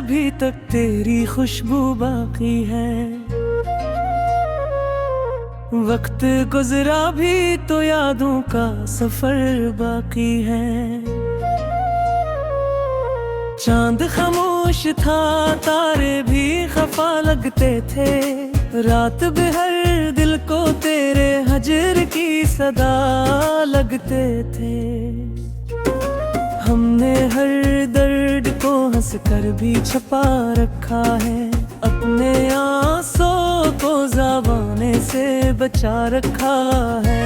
अभी तक तेरी खुशबू बाकी है। वक्त गुजरा भी तो यादों का सफर बाकी है। चांद खामोश था, तारे भी खफा लगते थे। रात बेहर दिल को तेरे हजर की सदा लगते थे। हमने हर दर्द को हंस कर भी छुपा रखा है। अपने आंसू को ज़बाने से बचा रखा है।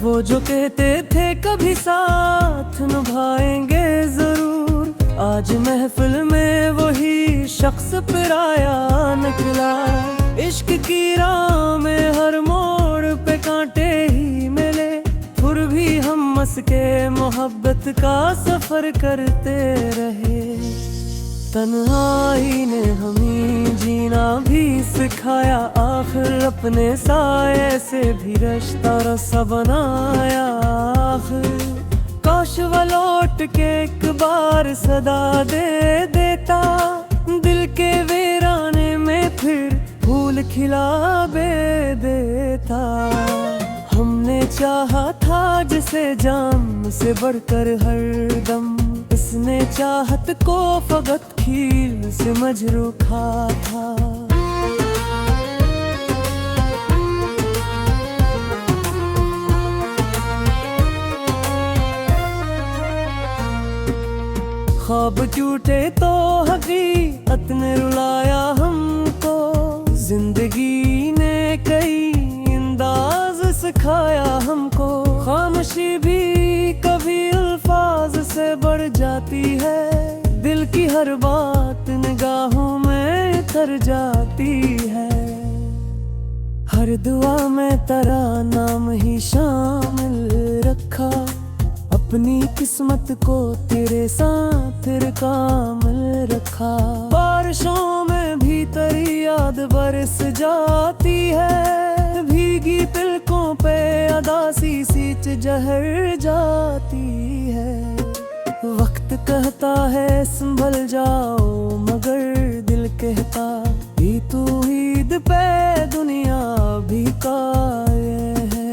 वो जो कहते थे कभी साथ निभाएंगे जरूर, आज महफिल में वही शख्स पराया निकला। इश्क की राह में हर मोड़ पे कांटे ही मिले, फिर भी हम हंस के मोहब्बत का सफर करते रहे। तन्हाई ने हमें जीना भी सिखाया, आखिर अपने साये से भी रिश्ता रसा बनाया। आखिर काश वो लौट के एक बार सदा दे देता, दिल के वीराने में फिर फूल खिला बे देता। हमने चाहा था जिसे जान से बढ़कर हर दम, इसने चाहत को फकत खील से मजरूखा था। ख्वाब टूटे तो हकीकत ने रुलाया हमको, जिंदगी ने कई अंदाज सिखाया हमको। खामोशी भी कभी अल्फाज से बढ़ जाती है, दिल की हर बात निगाहों में उतर जाती है। हर दुआ में तेरा नाम ही शामिल रखा, अपनी किस्मत को तेरे साथ कामिल रखा। बारिशों में भी तेरी याद बरस जाती है, भीगी तिलकों पे अदासी सींच जहर जाती है। वक्त कहता है संभल जाओ, मगर दिल कहता भी तू ईद पे दुनिया भी कायल है।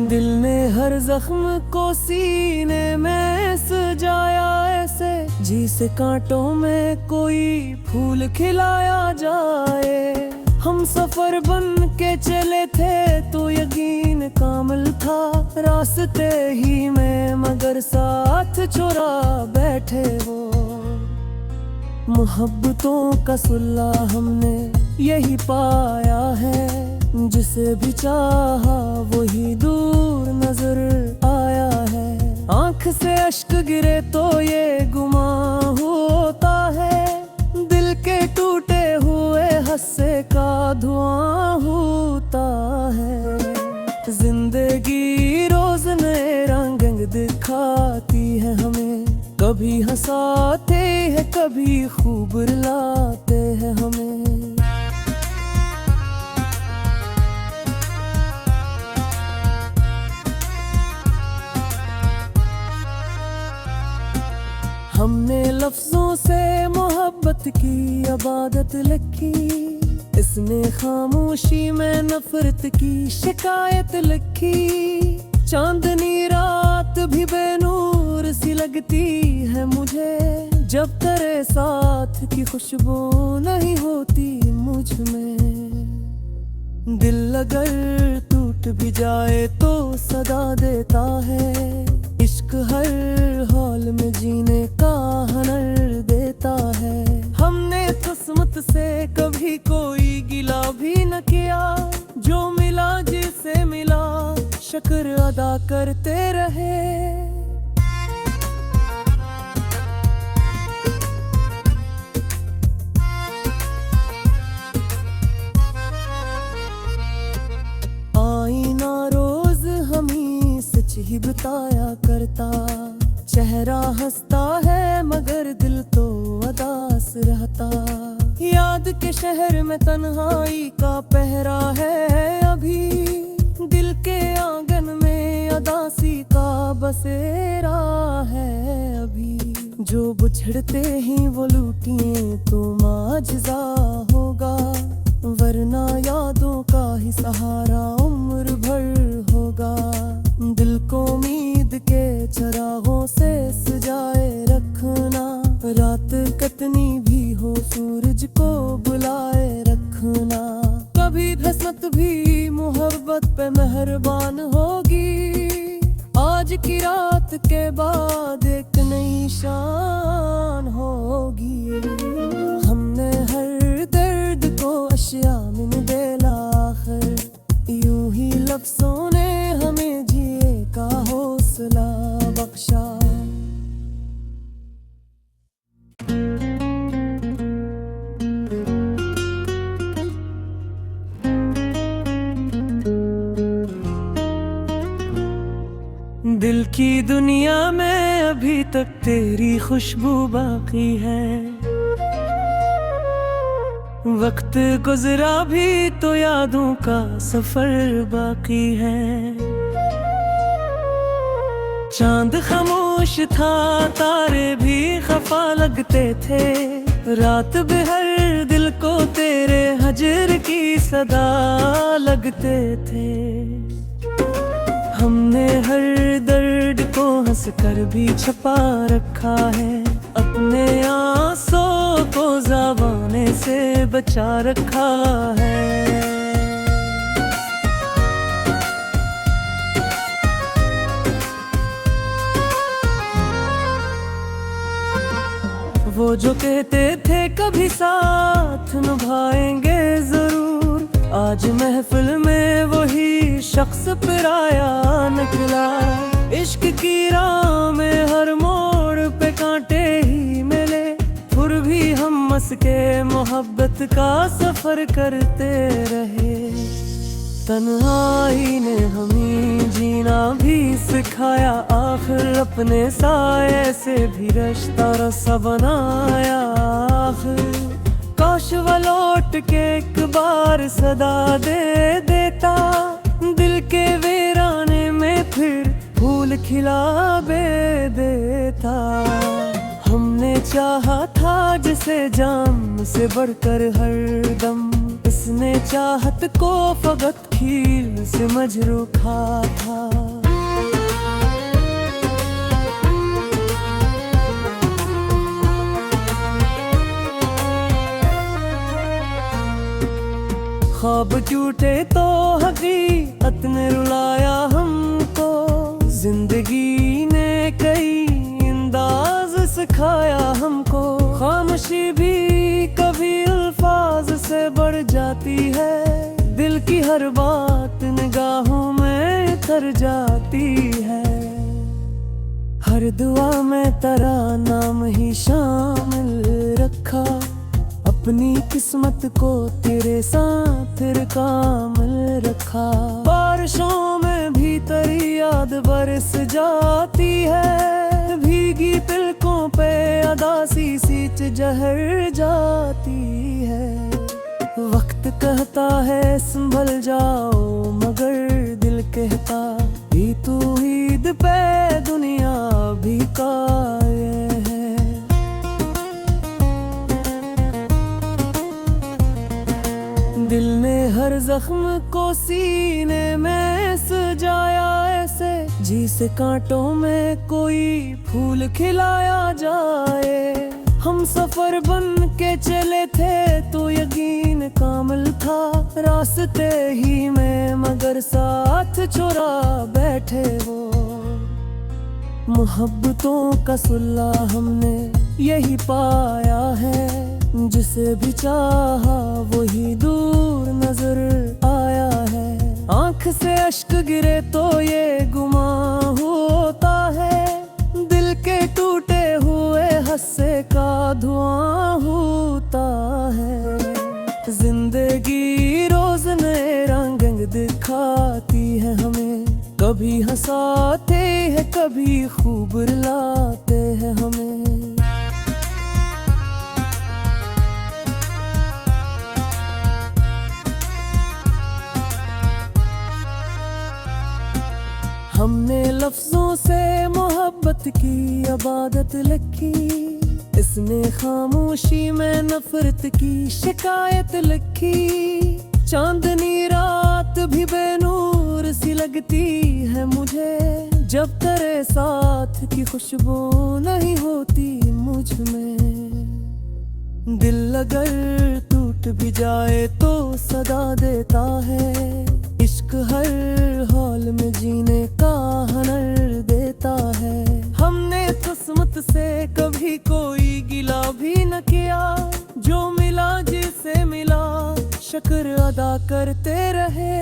दिल ने हर जख्म को सीने में सजाया ऐसे, जिसे कांटों में कोई फूल खिलाया जाए। हम सफर बन के चले थे तो यकीन कामिल था, रास्ते ही में मगर साथ चुरा बैठे वो। मोहब्बतों का सुल्ला हमने यही पाया है, जिसे भी चाहा वही दूर नजर आया है। आंख से अश्क गिरे तो ये गुमां होता है, दिल के टूटे हुए हस्से का धुआं होता है। जिंदगी रोज नए रंग दिखाती है हमें, कभी हंसाते हैं कभी खूब रुलाते हैं हमें। हमने लफ्जों से मोहब्बत की इबादत लिखी, इसने खामोशी में नफरत की शिकायत लिखी। चांदनी रात भी बेनूर सी लगती है मुझे, जब तेरे साथ की खुशबू नहीं होती मुझ में। दिल अगर टूट भी जाए तो सदा देता है, इश्क हर हाल में जीने का हुनर देता है। हमने किस्मत से कभी कोई गिला भी न किया, जो मिला जिसे मिला शुक्र अदा करते रहे। आईना रोज हमी सच ही बताया करता, चेहरा हंसता है मगर दिल तो अदास रहता। याद के शहर में तन्हाई का पहरा है अभी, दिल के आंगन में अदासी का बसेरा है अभी। जो बुछड़ते ही वो लूटिए तो माजजा होगा, वरना यादों का ही सहारा उम्र भर होगा। दिल को उम्मीद के चरागों से सजाए रखना, रात कतनी भी हो सूरज को बुलाए रखना। कभी किस्मत भी मोहब्बत पे मेहरबान होगी, आज की रात के बाद एक नई शान होगी। हमने हर दर्द को अशिया में बेला आखिर, यूं ही लफ्जों ने हमें जिए का हौसला बख्शा। दिल की दुनिया में अभी तक तेरी खुशबू बाकी है, वक्त गुजरा भी तो यादों का सफर बाकी है। चांद खामोश था, तारे भी खफा लगते थे, रात बेहर दिल को तेरे हजर की सदा लगते थे। हमने हर दर्द को हंस कर भी छुपा रखा है, अपने आंसू को ज़बाने से बचा रखा है। वो जो कहते थे कभी साथ निभाएंगे जरूर, आज महफिल में वही शख्स पराया निकला। इश्क की राह में हर मोड़ पे कांटे ही मिले, फिर भी हम मस के मोहब्बत का सफर करते रहे। तन्हाई ने हमें जीना भी सिखाया, आखिर अपने साये से भी रिश्ता रसा बनाया। आखिर काश वो लौट के एक बार सदा दे देता, दिल के वीराने में फिर फूल खिला बे देता। हमने चाहा था जिसे जान से बढ़कर हर दम, इसने चाहत को फकत खील से मजरूखा था। ख्वाब टूटे तो हकीकत ने रुलाया हमको, जिंदगी ने कई अंदाज सिखाया हमको। खामोशी भी कभी अल्फाज से बढ़ जाती है, दिल की हर बात निगाहों में उतर जाती है। हर दुआ में तेरा नाम ही शामिल रखा, अपनी किस्मत को तेरे साथ कामिल रखा। बारिशों में भी तेरी याद बरस जाती है, भीगी तिलकों पे अदासी सींच जहर जाती है। वक्त कहता है संभल जाओ, मगर दिल कहता भी तू ईद पे दुनिया भी कायल है। दिल ने हर जख्म को सीने में सजाया ऐसे, जिसे कांटों में कोई फूल खिलाया जाए। हम सफर बन के चले थे तो यकीन कामिल था, रास्ते ही में मगर साथ चुरा बैठे वो। मोहब्बतों का सुल्ला हमने यही पाया है, जिसे भी चाहा वही दूर नजर आया है। आंख से अश्क गिरे तो ये गुमां होता है, दिल के टूटे हुए हस्से का धुआं होता है। जिंदगी रोज नए रंग दिखाती है हमें, कभी हंसाते हैं कभी खूब रुलाते हैं हमें। हमने लफ्जों से मोहब्बत की इबादत लिखी, इसने खामोशी में नफरत की शिकायत लिखी। चांदनी रात भी बेनूर सी लगती है मुझे, जब तेरे साथ की खुशबू नहीं होती मुझ में। दिल अगर टूट भी जाए तो सदा देता है, इश्क हर हाल में जीने का हुनर देता है। हमने किस्मत से कभी कोई गिला भी न किया, जो मिला जिसे मिला शुक्र अदा करते रहे।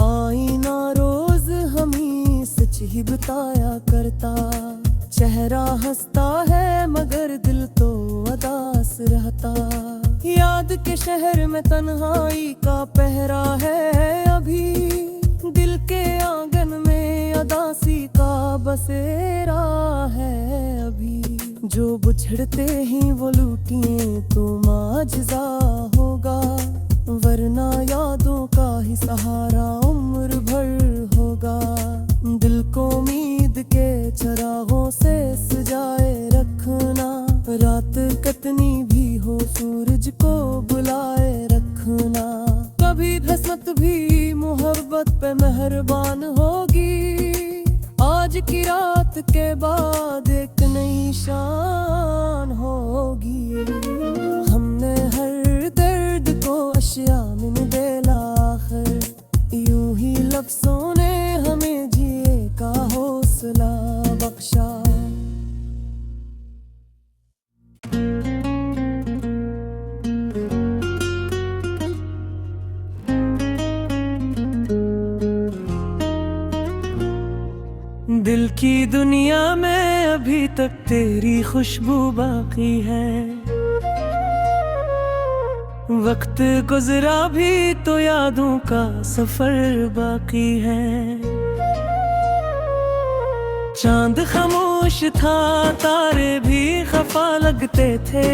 आईना रोज हमें सच ही बताया करता, चेहरा हंसता है मगर दिल तो उदास रहता। याद के शहर में तन्हाई का पहरा है अभी, दिल के आंगन में उदासी का बसेरा है अभी। जो बुछड़ते ही वो लूटिए तो माजजा होगा, वरना यादों का ही सहारा उम्र भर होगा। दिल को उम्मीद के चरागों से सजाए रखना, रात कतनी भी हो सूरज को बुलाए रखना। कभी किस्मत भी मोहब्बत पे मेहरबान होगी, आज की रात के बाद एक नई शान होगी। हमने हर दर्द को अशिया में बदला, आखिर यूं ही लफ्जों ने हमें जिए का हौसला बख्शा। दिल की दुनिया में अभी तक तेरी खुशबू बाकी है, वक्त गुजरा भी तो यादों का सफर बाकी है। चांद खामोश था, तारे भी खफा लगते थे,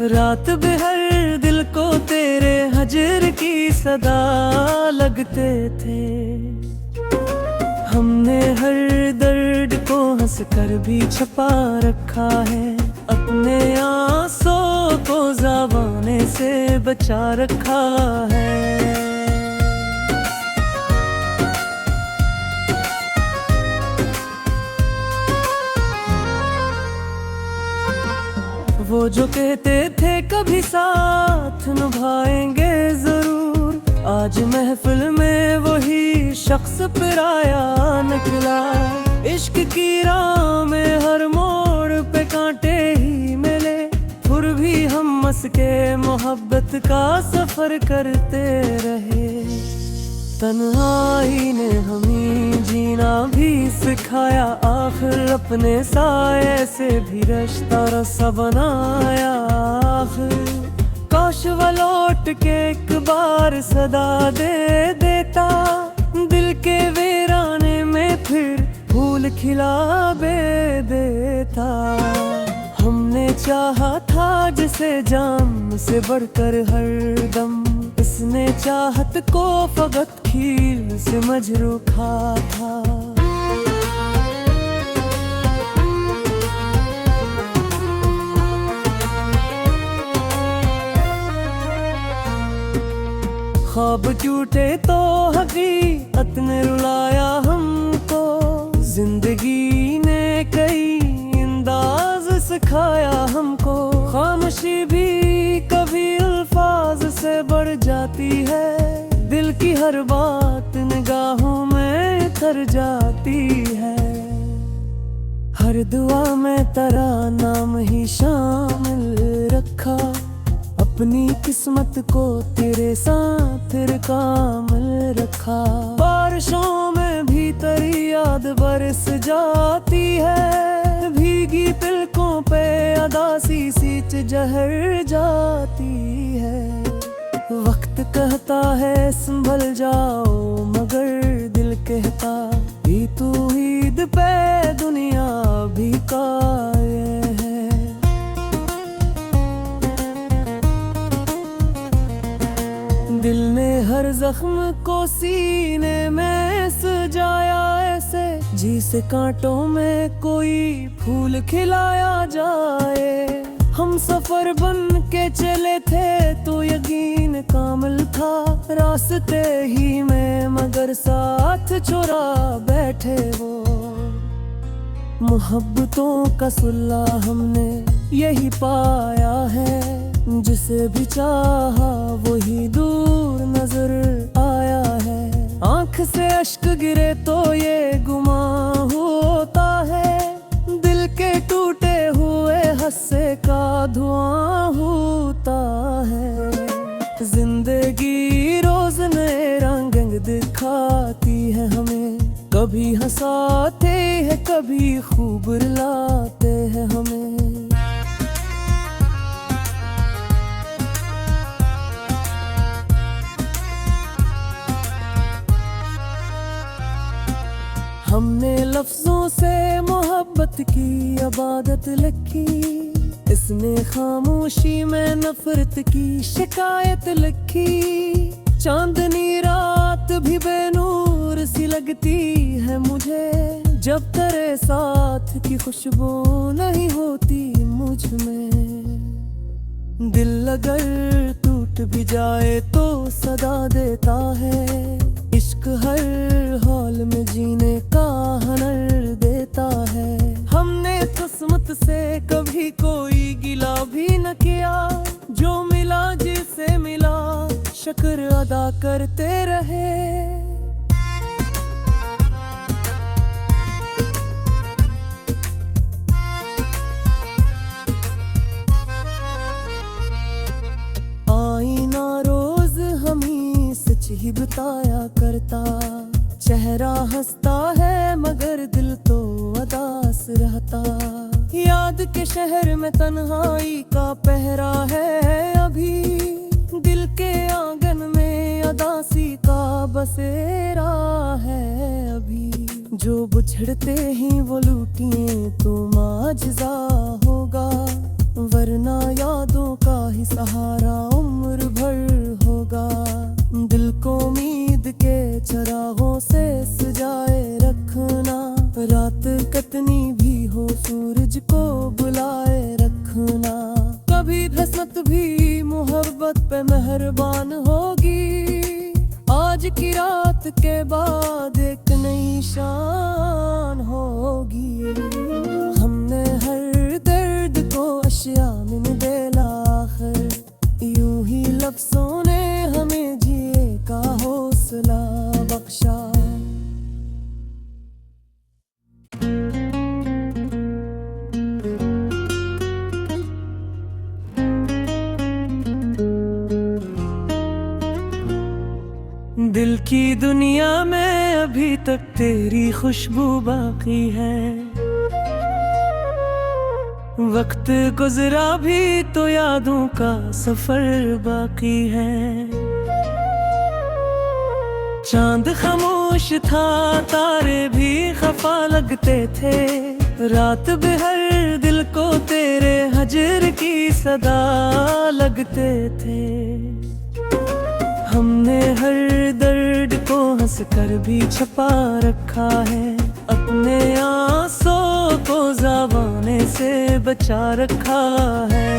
रात बेहर दिल को तेरे हजर की सदा लगते थे। हमने हर दर्द को हंस कर भी छुपा रखा है, अपने आंसू को ज़बाने से बचा रखा है। वो जो कहते थे कभी साथ निभाएंगे जरूर, आज महफिल में वही शख्स पराया निकला। इश्क की राह में हर मोड़ पे कांटे ही मिले, फिर भी हम मस के मोहब्बत का सफर करते रहे। तन्हाई ने हमें जीना भी सिखाया, आखिर अपने साये से भी रिश्ता रसा बनाया। आखिर काश वो लौट के एक बार सदा दे देता, दिल के वीराने में फिर फूल खिला बे देता। हमने चाहा था जिसे जान से बढ़कर हर दम, इसने चाहत को फकत खील से मजरूखा था। ख्वाब टूटे तो हकीकत ने रुलाया हमको, जिंदगी ने कई अंदाज सिखाया हमको। खामोशी भी कभी अल्फाज से बढ़ जाती है, दिल की हर बात निगाहों में तर जाती है। हर दुआ में तेरा नाम ही शामिल रखा, अपनी किस्मत को तेरे साथ कामिल रखा। बारिशों में भी तेरी याद बरस जाती है, भीगी तिलकों पे अदासी सींच जहर जाती है। वक्त कहता है संभल जाओ, मगर दिल कहता भी तू ईद पे दुनिया भी काये है। जख्म को सीने में सजाया ऐसे, जिसे कांटों में कोई फूल खिलाया जाए। हम सफर बन के चले थे तो यकीन कामिल था रास्ते ही में, मगर साथ चुरा बैठे वो। मोहब्बतों का सुल्ला हमने यही पाया है, जिसे भी चाहा वही दूर नजर आया है। आंख से अश्क गिरे तो ये गुमां होता है, दिल के टूटे हुए हस्से का धुआं होता है। जिंदगी रोज नए रंग दिखाती है हमें, कभी हंसाते हैं कभी खूब रुलाते हैं हमें। हमने लफ्जों से मोहब्बत की इबादत लिखी, इसने खामोशी में नफरत की शिकायत लिखी। चांदनी रात भी बेनूर सी लगती है मुझे, जब तेरे साथ की खुशबू नहीं होती मुझ में। दिल अगर टूट भी जाए तो सदा देता है, इश्क हर हाल में जीने का हुनर देता है। हमने किस्मत से कभी कोई गिला भी न किया, जो मिला जिसे मिला शुक्र अदा करते रहे। आईना रोज हम ही सच ही बताया करता, चेहरा हंसता है मगर दिल तो उदास रहता। याद के शहर में तन्हाई का पहरा है अभी, दिल के आंगन में उदासी का बसेरा है अभी। जो बुछड़ते ही वो लूटिए तो माजजा होगा, वरना यादों का ही सहारा उम्र भर होगा। दिल को उम्मीद के चरागों से सजाए रखना, रात कतनी भी हो सूरज को बुलाए रखना। कभी किस्मत भी मोहब्बत पे मेहरबान होगी, आज की रात के बाद एक नई शान होगी। हमने हर दर्द को अशिया में बेला आखिर, यूं ही लफ्जों ने हमें जिए का हौसला बख्शा। दिल की दुनिया में अभी तक तेरी खुशबू बाकी है, वक्त गुजरा भी तो यादों का सफर बाकी है। चांद खामोश था तारे भी खफा लगते थे, रात बेहर दिल को तेरे हजर की सदा लगते थे। हमने हर दर्द को हंस कर भी छुपा रखा है, अपने आंसू को ज़बाने से बचा रखा है।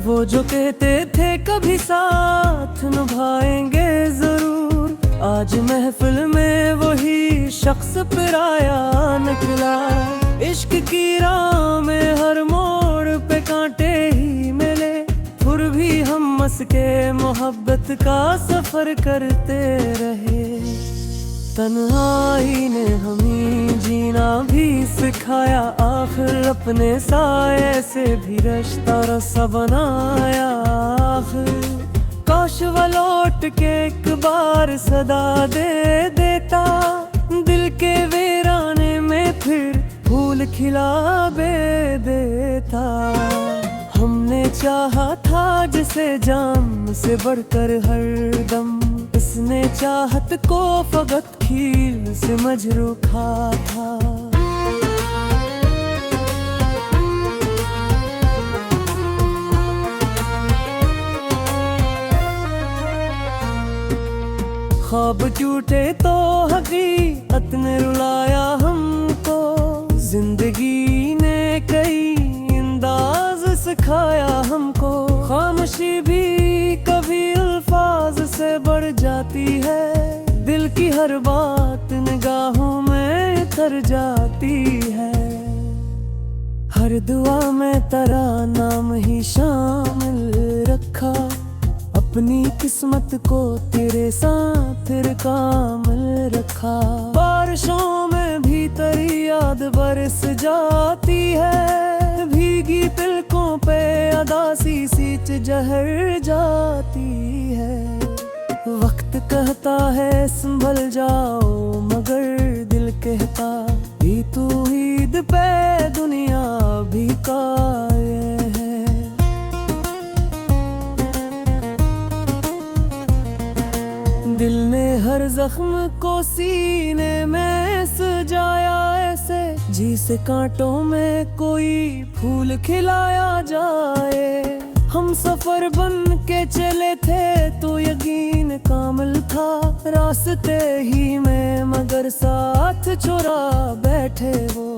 वो जो कहते थे कभी साथ निभाएंगे जरूर, आज महफिल में वही शख्स पराया निकला। इश्क की राह में हर मोड़ पे कांटे ही मिले, फिर भी हम मस के मोहब्बत का सफर करते रहे। तन्हाई ने हमें जीना भी सिखाया, आखिर अपने साये से भी रिश्ता रसा बनाया। आखिर काश वो लौट के एक बार सदा दे देता, दिल के वीराने में फिर फूल खिला बे देता। हमने चाहा था जिसे जान से बढ़कर हर दम, इसने चाहत को फकत खील से मजरूखा था। ख्वाब टूटे तो हकीकत ने रुलाया हमको। जिंदगी ने कई अंदाज सिखाया हमको। खामोशी भी कभी अल्फाज से बढ़ जाती है। दिल की हर बात निगाहों में उतर जाती है। हर दुआ में तेरा नाम ही शामिल रखा। अपनी किस्मत को तेरे साथ कामिल रखा। बारिशों में भी तेरी याद बरस जाती है। भीगी तिलकों पे अदासी सींच जहर जाती है। वक्त कहता है संभल जाओ, मगर दिल कहता भी तू ईद पे दुनिया भी कायल है। दिल ने हर जख्म को सीने में सजाया ऐसे, जिसे कांटों में कोई फूल खिलाया जाए। हम सफर बन के चले थे तो यकीन कामिल था। रास्ते ही में मगर साथ चुरा बैठे वो।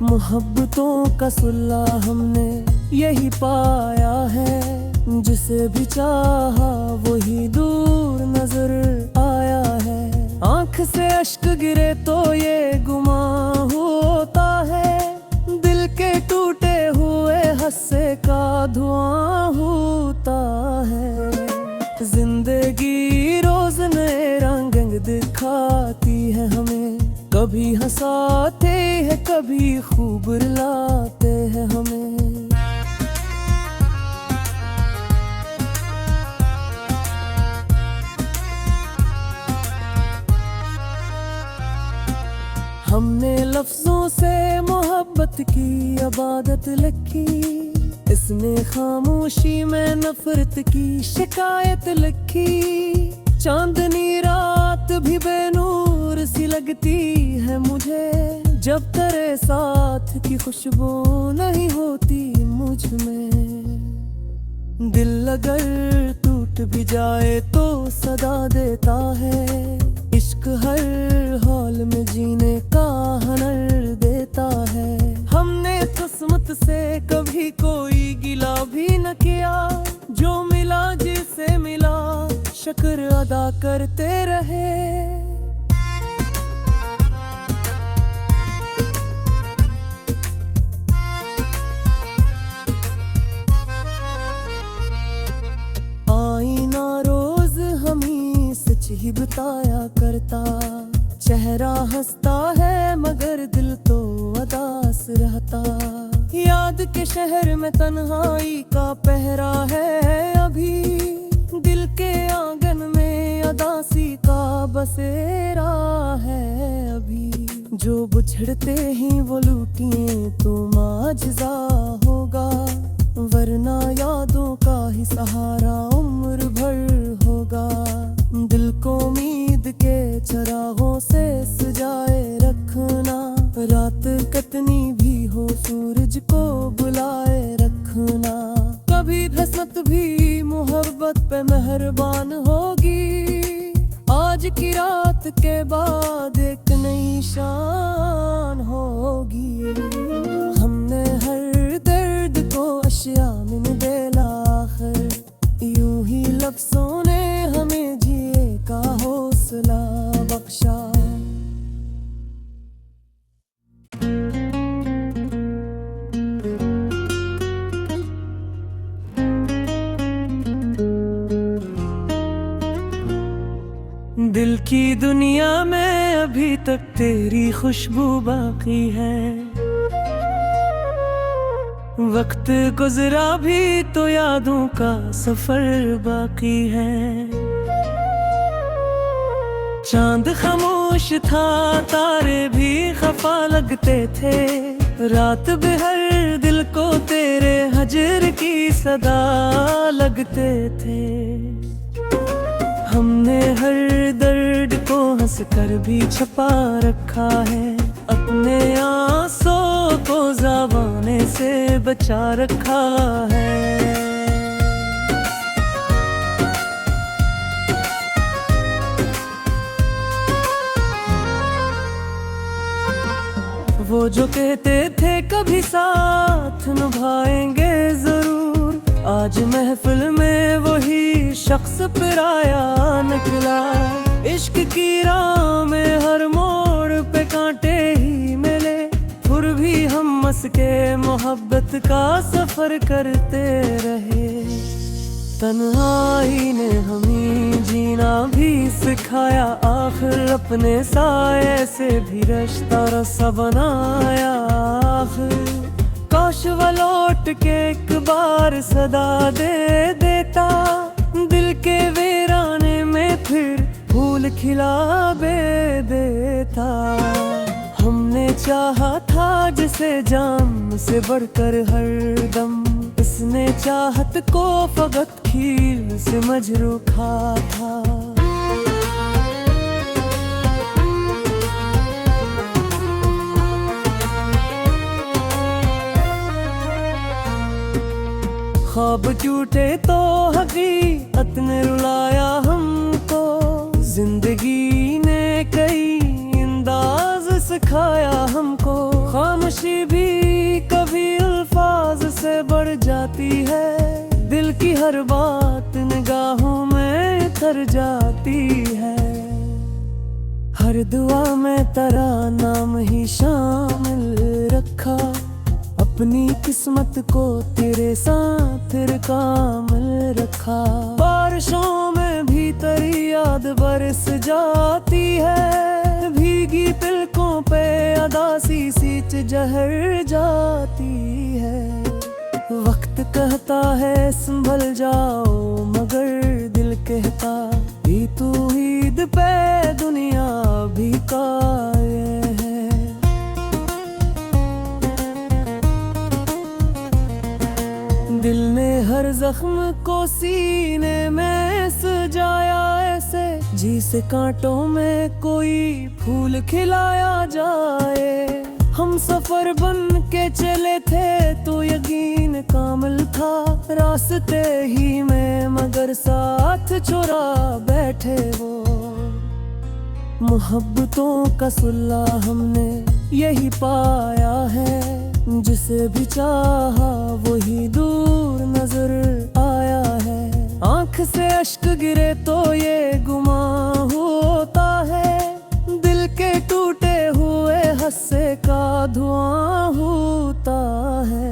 मोहब्बतों का सुल्ला हमने यही पाया है। जिसे भी चाहा वही दूर नजर आया है। आंख से अश्क गिरे तो ये गुमां होता है। दिल के टूटे हुए हस्से का धुआं होता है। जिंदगी रोज नए रंग दिखाती है हमें। कभी हंसाते हैं कभी खूब रुलाते हैं हमें। हमने लफ्जों से मोहब्बत की इबादत लिखी। इसने खामोशी में नफरत की शिकायत लिखी। चांदनी रात भी बेनूर सी लगती है मुझे। जब तेरे साथ की खुशबू नहीं होती मुझ में। दिल अगर टूट भी जाए तो सदा देता है। इश्क हर हाल में जीने का हुनर देता है। हमने किस्मत से कभी कोई गिला भी न किया। जो मिला जिसे मिला शुक्र अदा करते रहे। आईना रोज हम ही सच ही बताया करता। चेहरा हंसता है मगर दिल तो उदास रहता। याद के शहर में तन्हाई का पहरा है अभी। दिल के आंगन में उदासी का बसेरा है अभी। जो बुछड़ते ही वो लूटिए तो माजजा होगा। वरना यादों का ही सहारा उम्र भर होगा। दिल को उम्मीद के चरागों से सजाए रखना। रात कतनी भी हो सूरज को बुलाए रखना। कभी किस्मत भी मोहब्बत पे मेहरबान होगी। आज की रात के बाद एक नई शान होगी। हमने हर दर्द को अशिया में बेला आखिर। यूं ही लफ्जों ने हमें जिए का हौसला बख्शा। दिल की दुनिया में अभी तक तेरी खुशबू बाकी है। वक्त गुजरा भी तो यादों का सफर बाकी है। चांद खामोश था तारे भी खफा लगते थे। रात बेहर दिल को तेरे हजर की सदा लगते थे। हमने हर दर्द को हंस कर भी छुपा रखा है। अपने आंसू को ज़बाने से बचा रखा है। वो जो कहते थे कभी साथ निभाएंगे जरूर, आज महफिल में वही शख्स पराया निकला। इश्क की राह में हर मोड़ पे कांटे ही मिले, फिर भी हम मस के मोहब्बत का सफर करते रहे। तन्हाई ने हमें जीना भी सिखाया, आखिर अपने साये से भी रिश्ता रसा बनाया। आखिर काश वो लौट के एक बार सदा दे देता, दिल के वीराने में फिर फूल खिला बे देता। हमने चाहा था जिसे जान से बढ़कर हर दम, इसने चाहत को फकत खील से मजरूखा था। ख्वाब टूटे तो हकीकत ने रुलाया हमको, जिंदगी ने कई अंदाज सिखाया हमको। खामोशी भी कभी अल्फाज से बढ़ जाती है, दिल की हर बात निगाहों में उतर जाती है। हर दुआ में तेरा नाम ही शामिल रखा, अपनी किस्मत को तेरे साथ कामिल रखा। बारिशों में भी तेरी याद बरस जाती है, भीगी तिलकों पे अदासी सींच जहर जाती है। वक्त कहता है संभल जाओ, मगर दिल कहता भी तू ईद पे दुनिया भी कायल है। दिल ने हर जख्म को सीने में सजाया ऐसे, जिसे कांटों में कोई फूल खिलाया जाए। हम सफर बन के चले थे तो यकीन कामिल था, रास्ते ही में मगर साथ चुरा बैठे वो। मोहब्बतों का सुल्ला हमने यही पाया है, जिसे भी चाहा वही दूर नजर आया है। आंख से अश्क गिरे तो ये गुमां होता है, दिल के टूटे हुए हस्से का धुआं होता है।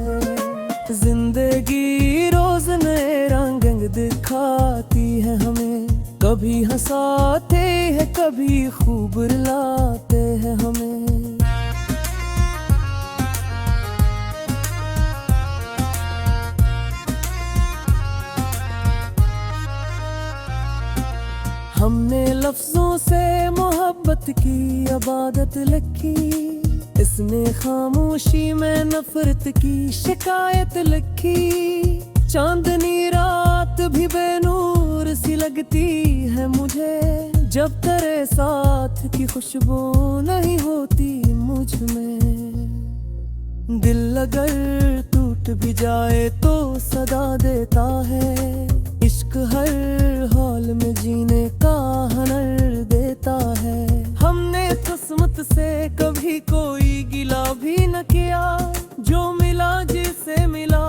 जिंदगी रोज नए रंग दिखाती है हमें, कभी हंसाते हैं कभी खूब रुलाते हैं हमें। हमने लफ्जों से मोहब्बत की इबादत लिखी, इसने खामोशी में नफरत की शिकायत लिखी। चांदनी रात भी बेनूर सी लगती है मुझे, जब तेरे साथ की खुशबू नहीं होती मुझ में। दिल अगर टूट भी जाए तो सदा देता है, इश्क हर हाल में जीने का हुनर देता है। हमने किस्मत से कभी कोई गिला भी न किया, जो मिला जिसे मिला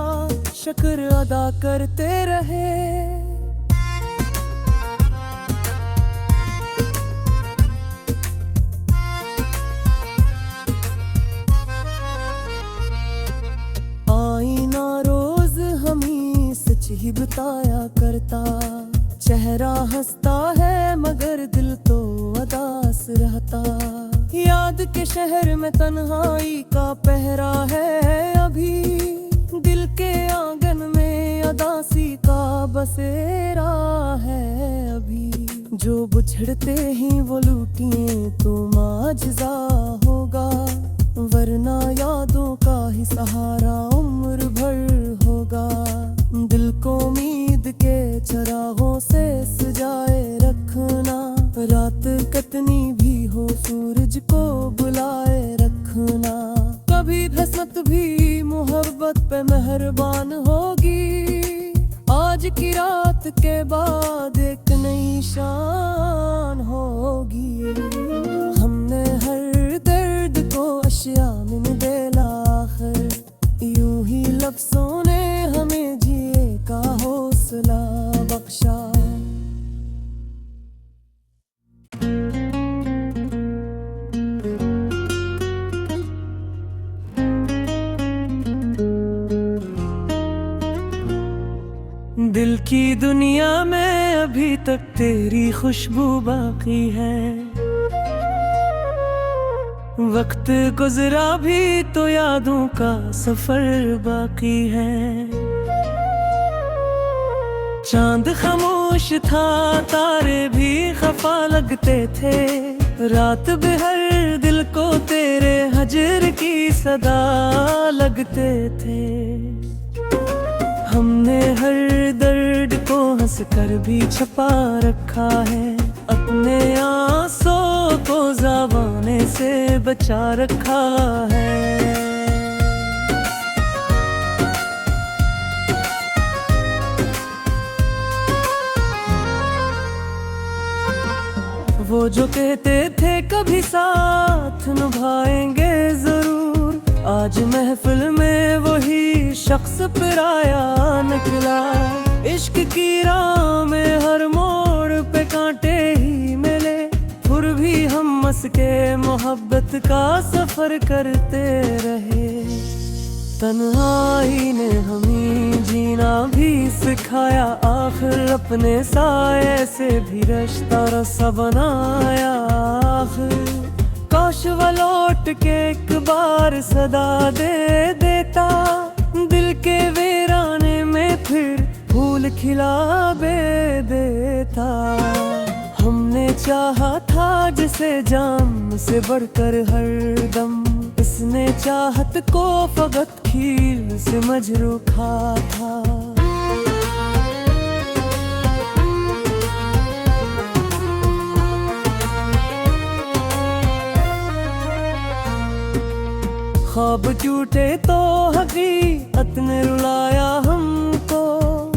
शुक्र अदा करते रहे। आईना रोज हमें सच ही बताया करता, चेहरा हंसता है मगर दिल तो उदास रहता। याद के शहर में तन्हाई का पहरा है अभी, दिल के आंगन में उदासी का बसेरा है अभी। जो बुछड़ते ही वो लूटिए तो माजजा होगा, वरना यादों का ही सहारा उम्र भर होगा। दिल को उम्मीद के चरागों से सजाए रखना, रात कितनी भी हो सूरज को बुलाए रखना। कभी किस्मत भी मोहब्बत पे मेहरबान होगी, आज की रात के बाद एक नई शान होगी। हमने हर दर्द को अशिया में दिल की दुनिया में अभी तक तेरी खुशबू बाकी है। वक्त गुजरा भी तो यादों का सफर बाकी है। चांद खामोश था, तारे भी खफा लगते थे। रात बेहर दिल को तेरे हजर की सदा लगते थे। हमने हर दर्द को हंस कर भी छुपा रखा है। अपने आंसू को ज़बाने से बचा रखा है। वो जो कहते थे कभी साथ निभाएंगे जरूर, आज महफिल में वही शख्स पराया निकला। इश्क की राह में हर मोड़ पे कांटे ही मिले, फिर भी हम हंस के मोहब्बत का सफर करते रहे। तन्हाई ने हमें जीना भी सिखाया, आखिर अपने साये से भी रिश्ता रसा बनाया। आखिर काश वो लौट के एक बार सदा दे देता, दिल के वीराने में फिर फूल खिला बे देता। हमने चाहा था जिसे जान से बढ़कर हर दम, इसने चाहत को फकत खील से मजरूखा था। ख्वाब टूटे तो हकीकत ने रुलाया हमको,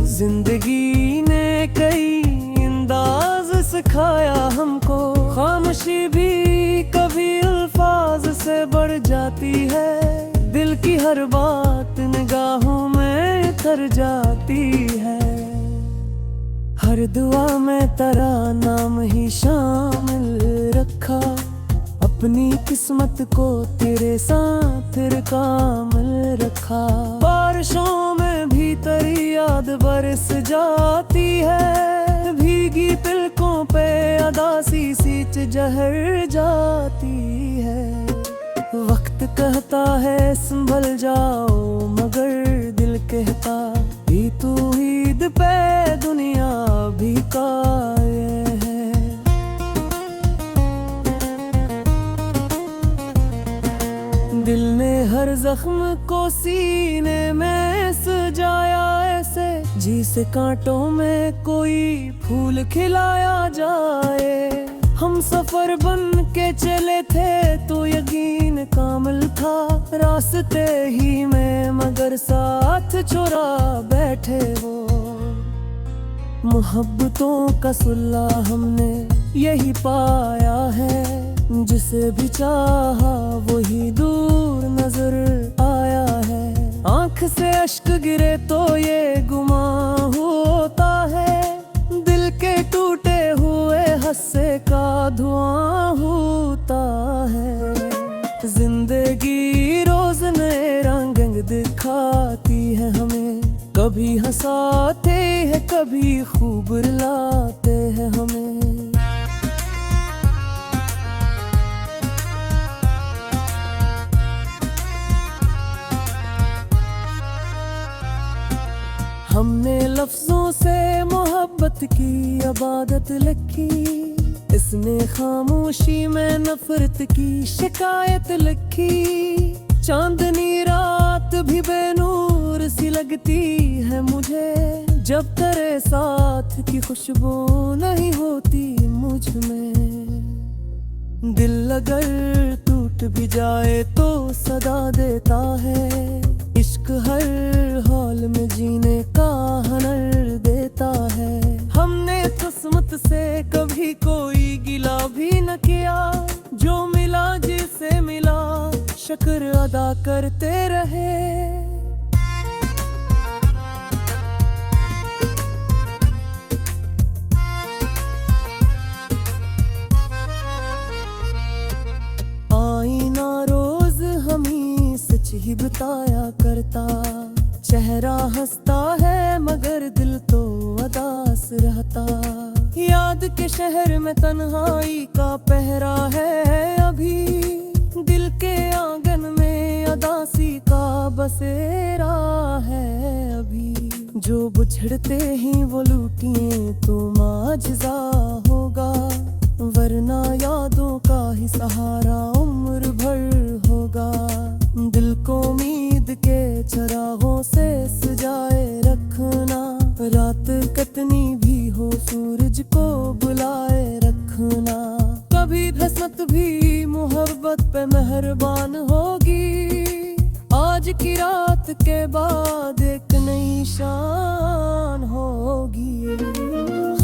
जिंदगी ने कई अंदाज सिखाया हमको। खामोशी भी कभी अल्फाज से बढ़ जाती है, दिल की हर बात निगाहों में उतर जाती है। हर दुआ में तेरा नाम ही शामिल रखा, अपनी किस्मत को तेरे साथ कामिल रखा। बारिशों में भी तेरी याद बरस जाती है, भीगी तिलकों पे अदासी सींच जहर जाती है। वक्त कहता है संभल जाओ, मगर दिल कहता भी तू ईद पे दुनिया भी कायल है। दिल ने हर जख्म को सीने में सजाया ऐसे, जिसे कांटों में कोई फूल खिलाया जाए। हम सफर बन के चले थे तो यकीन कामिल था, रास्ते ही में मगर साथ चुरा बैठे वो। मोहब्बतों का सुल्ला हमने यही पाया है, जिसे भी चाहा वही दूर नजर आया है। आंख से अश्क गिरे तो ये गुमां होता है, दिल के टूटे हुए हस्से का धुआं होता है। जिंदगी रोज नए रंग दिखाती है हमें, कभी हंसाते हैं कभी खूब रुलाते हैं हमें। हमने लफ्जों से मोहब्बत की इबादत लिखी, इसने खामोशी में नफरत की शिकायत लिखी। चांदनी रात भी बेनूर सी लगती है मुझे, जब तेरे साथ की खुशबू नहीं होती मुझ में। दिल अगर टूट भी जाए तो सदा देता है, इश्क हर हाल में जीने का हुनर देता है। हमने किस्मत से कभी कोई गिला भी न किया, जो मिला जिसे मिला शुक्र अदा करते रहे। आईना रोज हम ही सच ही बताया करता, चेहरा हंसता याद के शहर में तन्हाई का पहरा है अभी, दिल के आंगन में अदासी का बसेरा है अभी। जो बुछड़ते ही वो लूटिए तो माजजा होगा, वरना यादों का ही सहारा उम्र भर होगा। दिल को उम्मीद के चरागों से सजाए रखना, रात कितनी भी हो सूरज को बुलाए रखना। कभी किस्मत भी मोहब्बत पे मेहरबान होगी, आज की रात के बाद एक नई शान होगी।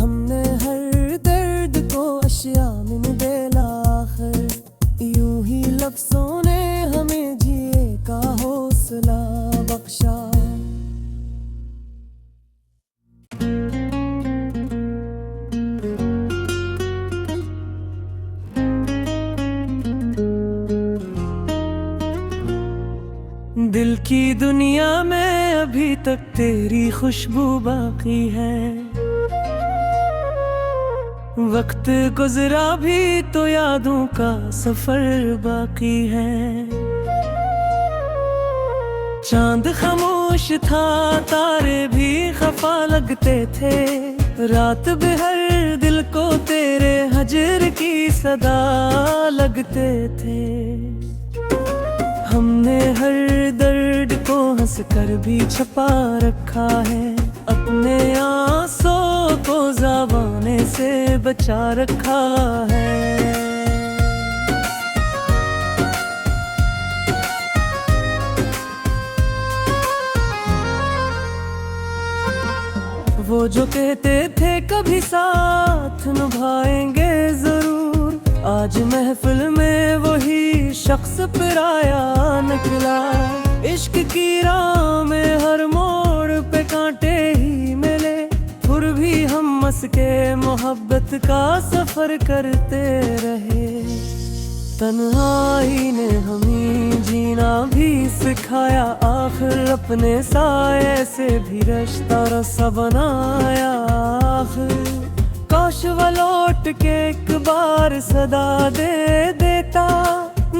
हमने हर दर्द को अशिया में बदला, आखिर यूं ही लफ्ज़ों ने हमें जिए का हौसला बख्शा। दिल की दुनिया में अभी तक तेरी खुशबू बाकी है, वक्त गुजरा भी तो यादों का सफर बाकी है। चांद खामोश था, तारे भी खफा लगते थे, रात बेहर दिल को तेरे हजर की सदा लगते थे। हमने हर दर्द को हंस कर भी छुपा रखा है, अपने आंसू को ज़बाने से बचा रखा है। वो जो कहते थे कभी साथ निभाएंगे जरूर, आज महफिल में वही शख्स पराया निकला। इश्क की राह में हर मोड़ पे कांटे ही मिले, फिर भी हम मस के मोहब्बत का सफर करते रहे। तन्हाई ने हमें जीना भी सिखाया, आखिर अपने साये से भी रिश्ता रसा बनाया। आखिर काश वो लौट के एक बार सदा दे देता,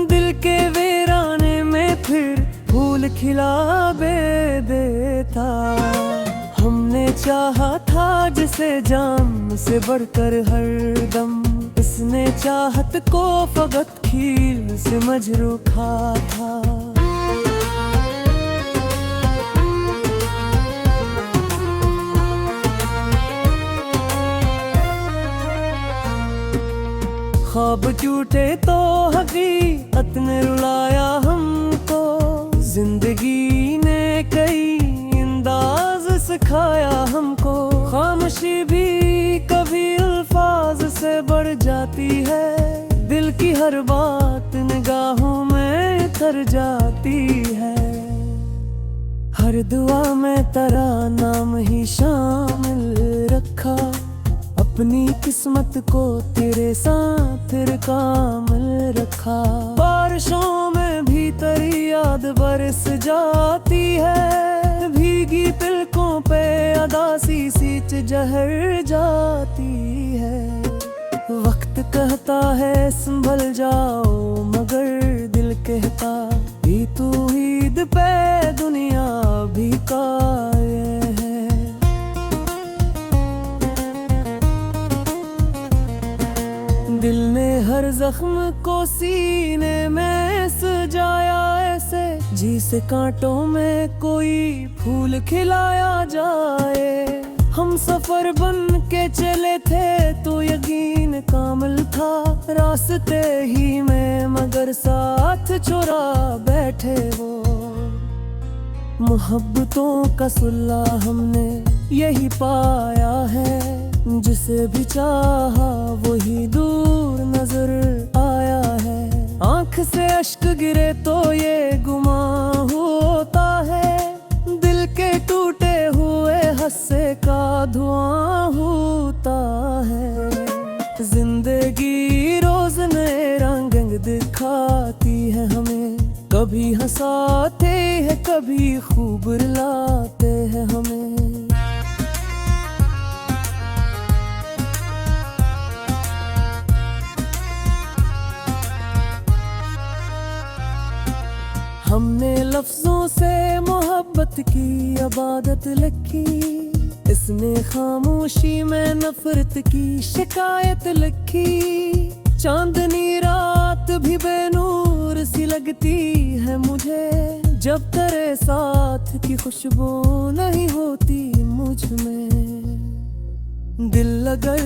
दिल के वीराने में फिर फूल खिला बे देता। हमने चाहा था जिसे जान से बढ़कर हर दम, इसने चाहत को फकत खील से मजरूखा था। ख्वाब टूटे तो हकीकत ने रुलाया हमको, जिंदगी ने कई अंदाज सिखाया हमको। खामोशी भी कभी अल्फाज से बढ़ जाती है, दिल की हर बात निगाहों में उतर जाती है। हर दुआ में तेरा नाम ही शामिल रखा, अपनी किस्मत को तेरे साथ कामिल रखा। बारिशों में भी तेरी याद बरस जाती है, भीगी पलकों पे अदासी सींच जहर जाती है। वक्त कहता है संभल जाओ, मगर दिल कहता भी तू ईद पे दुनिया भी कायल है। दिल ने हर जख्म को सीने में सजाया ऐसे, जिसे कांटों में कोई फूल खिलाया जाए। हम सफर बन के चले थे तो यकीन कामिल था, रास्ते ही में मगर साथ चुरा बैठे वो। मोहब्बतों का सुल्ला हमने यही पाया है, जिसे भी चाहा वही दूर नजर आया है। आंख से अश्क गिरे तो ये गुमां होता है, दिल के टूटे हुए हस्से का धुआं होता है। जिंदगी रोज नए रंग दिखाती है हमें, कभी हंसाते हैं कभी खूब रुलाते हैं हमें। लफ्जों से मोहब्बत की इबादत लिखी, इसने खामोशी में नफरत की शिकायत लिखी। चांदनी रात भी बेनूर सी लगती है मुझे, जब तेरे साथ की खुशबू नहीं होती मुझ में। दिल अगर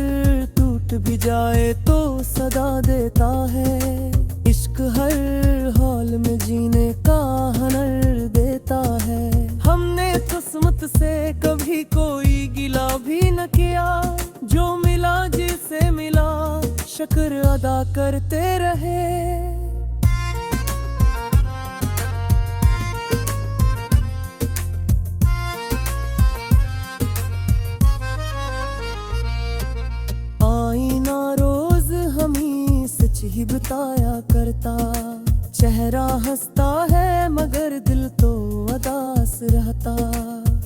टूट भी जाए तो सदा देता है, इश्क हर हाल में जीने का हुनर देता है। हमने किस्मत से कभी कोई गिला भी न किया, जो मिला जिसे मिला शुक्र अदा करते रहे। आईना रोज हमें सच ही बताया करता, चेहरा हंसता है मगर दिल तो उदास रहता।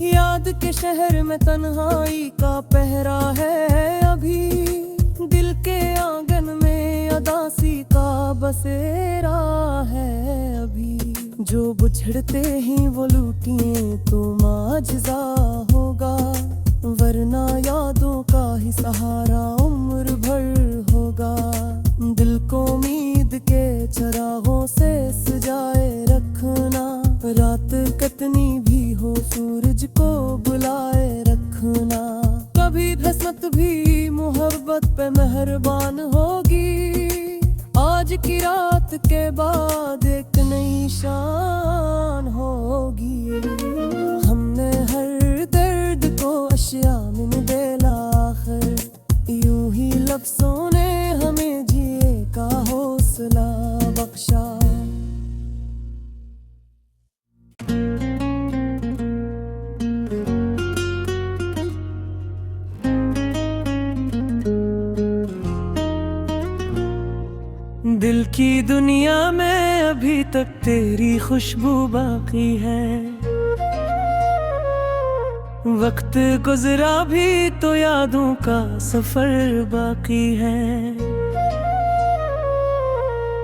याद के शहर में तन्हाई का पहरा है अभी, दिल के आंगन में उदासी का बसेरा है अभी। जो बुछड़ते ही वो लूटिए तो माजजा होगा, वरना यादों का ही सहारा उम्र भर होगा। दिल को उम्मीद के चरागों से सजाए रखना, रात कितनी भी हो सूरज को बुलाए रखना। कभी किस्मत भी मोहब्बत पे मेहरबान होगी, आज की रात के बाद एक नई शान होगी। हमने हर दर्द को अशिया में बेला आखिर, यूं ही लफ्जों ने हमें जिए का हौसला बख्शा। दिल की दुनिया में अभी तक तेरी खुशबू बाकी है, वक्त गुजरा भी तो यादों का सफर बाकी है।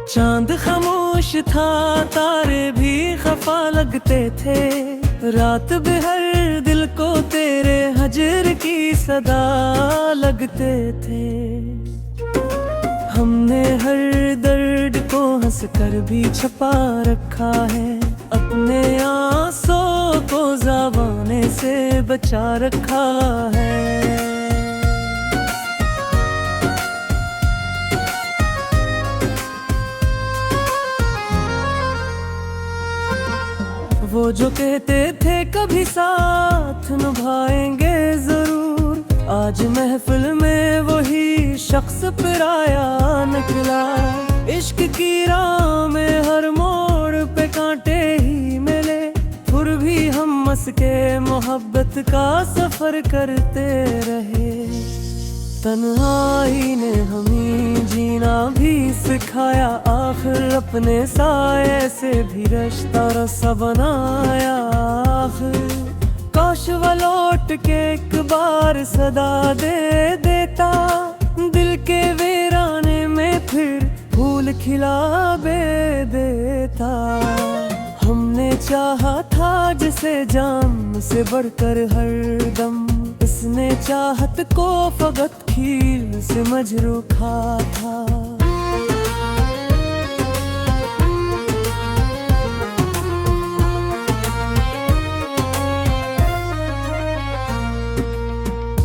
चांद खामोश था, तारे भी खफा लगते थे, रात बेहर दिल को तेरे हजर की सदा लगते थे। हमने हर दर्द को हंस कर भी छुपा रखा है, अपने आंसू को ज़बाने से बचा रखा है। वो जो कहते थे कभी साथ निभाएंगे जरूर, आज महफिल में वही शख्स पराया निकला। इश्क की राह में हर मोड़ पे कांटे ही मिले, फिर भी हम मस के मोहब्बत का सफर करते रहे। तन्हाई ने हमें जीना भी सिखाया, आखिर अपने साये से भी रिश्ता रसा बनाया। आखिर काश वो लौट के एक बार सदा दे देता, दिल के वीराने में फिर फूल खिला बे देता। हमने चाहा था जिसे जान से बढ़कर हर दम, इसने चाहत को फकत खील से मजरूखा था।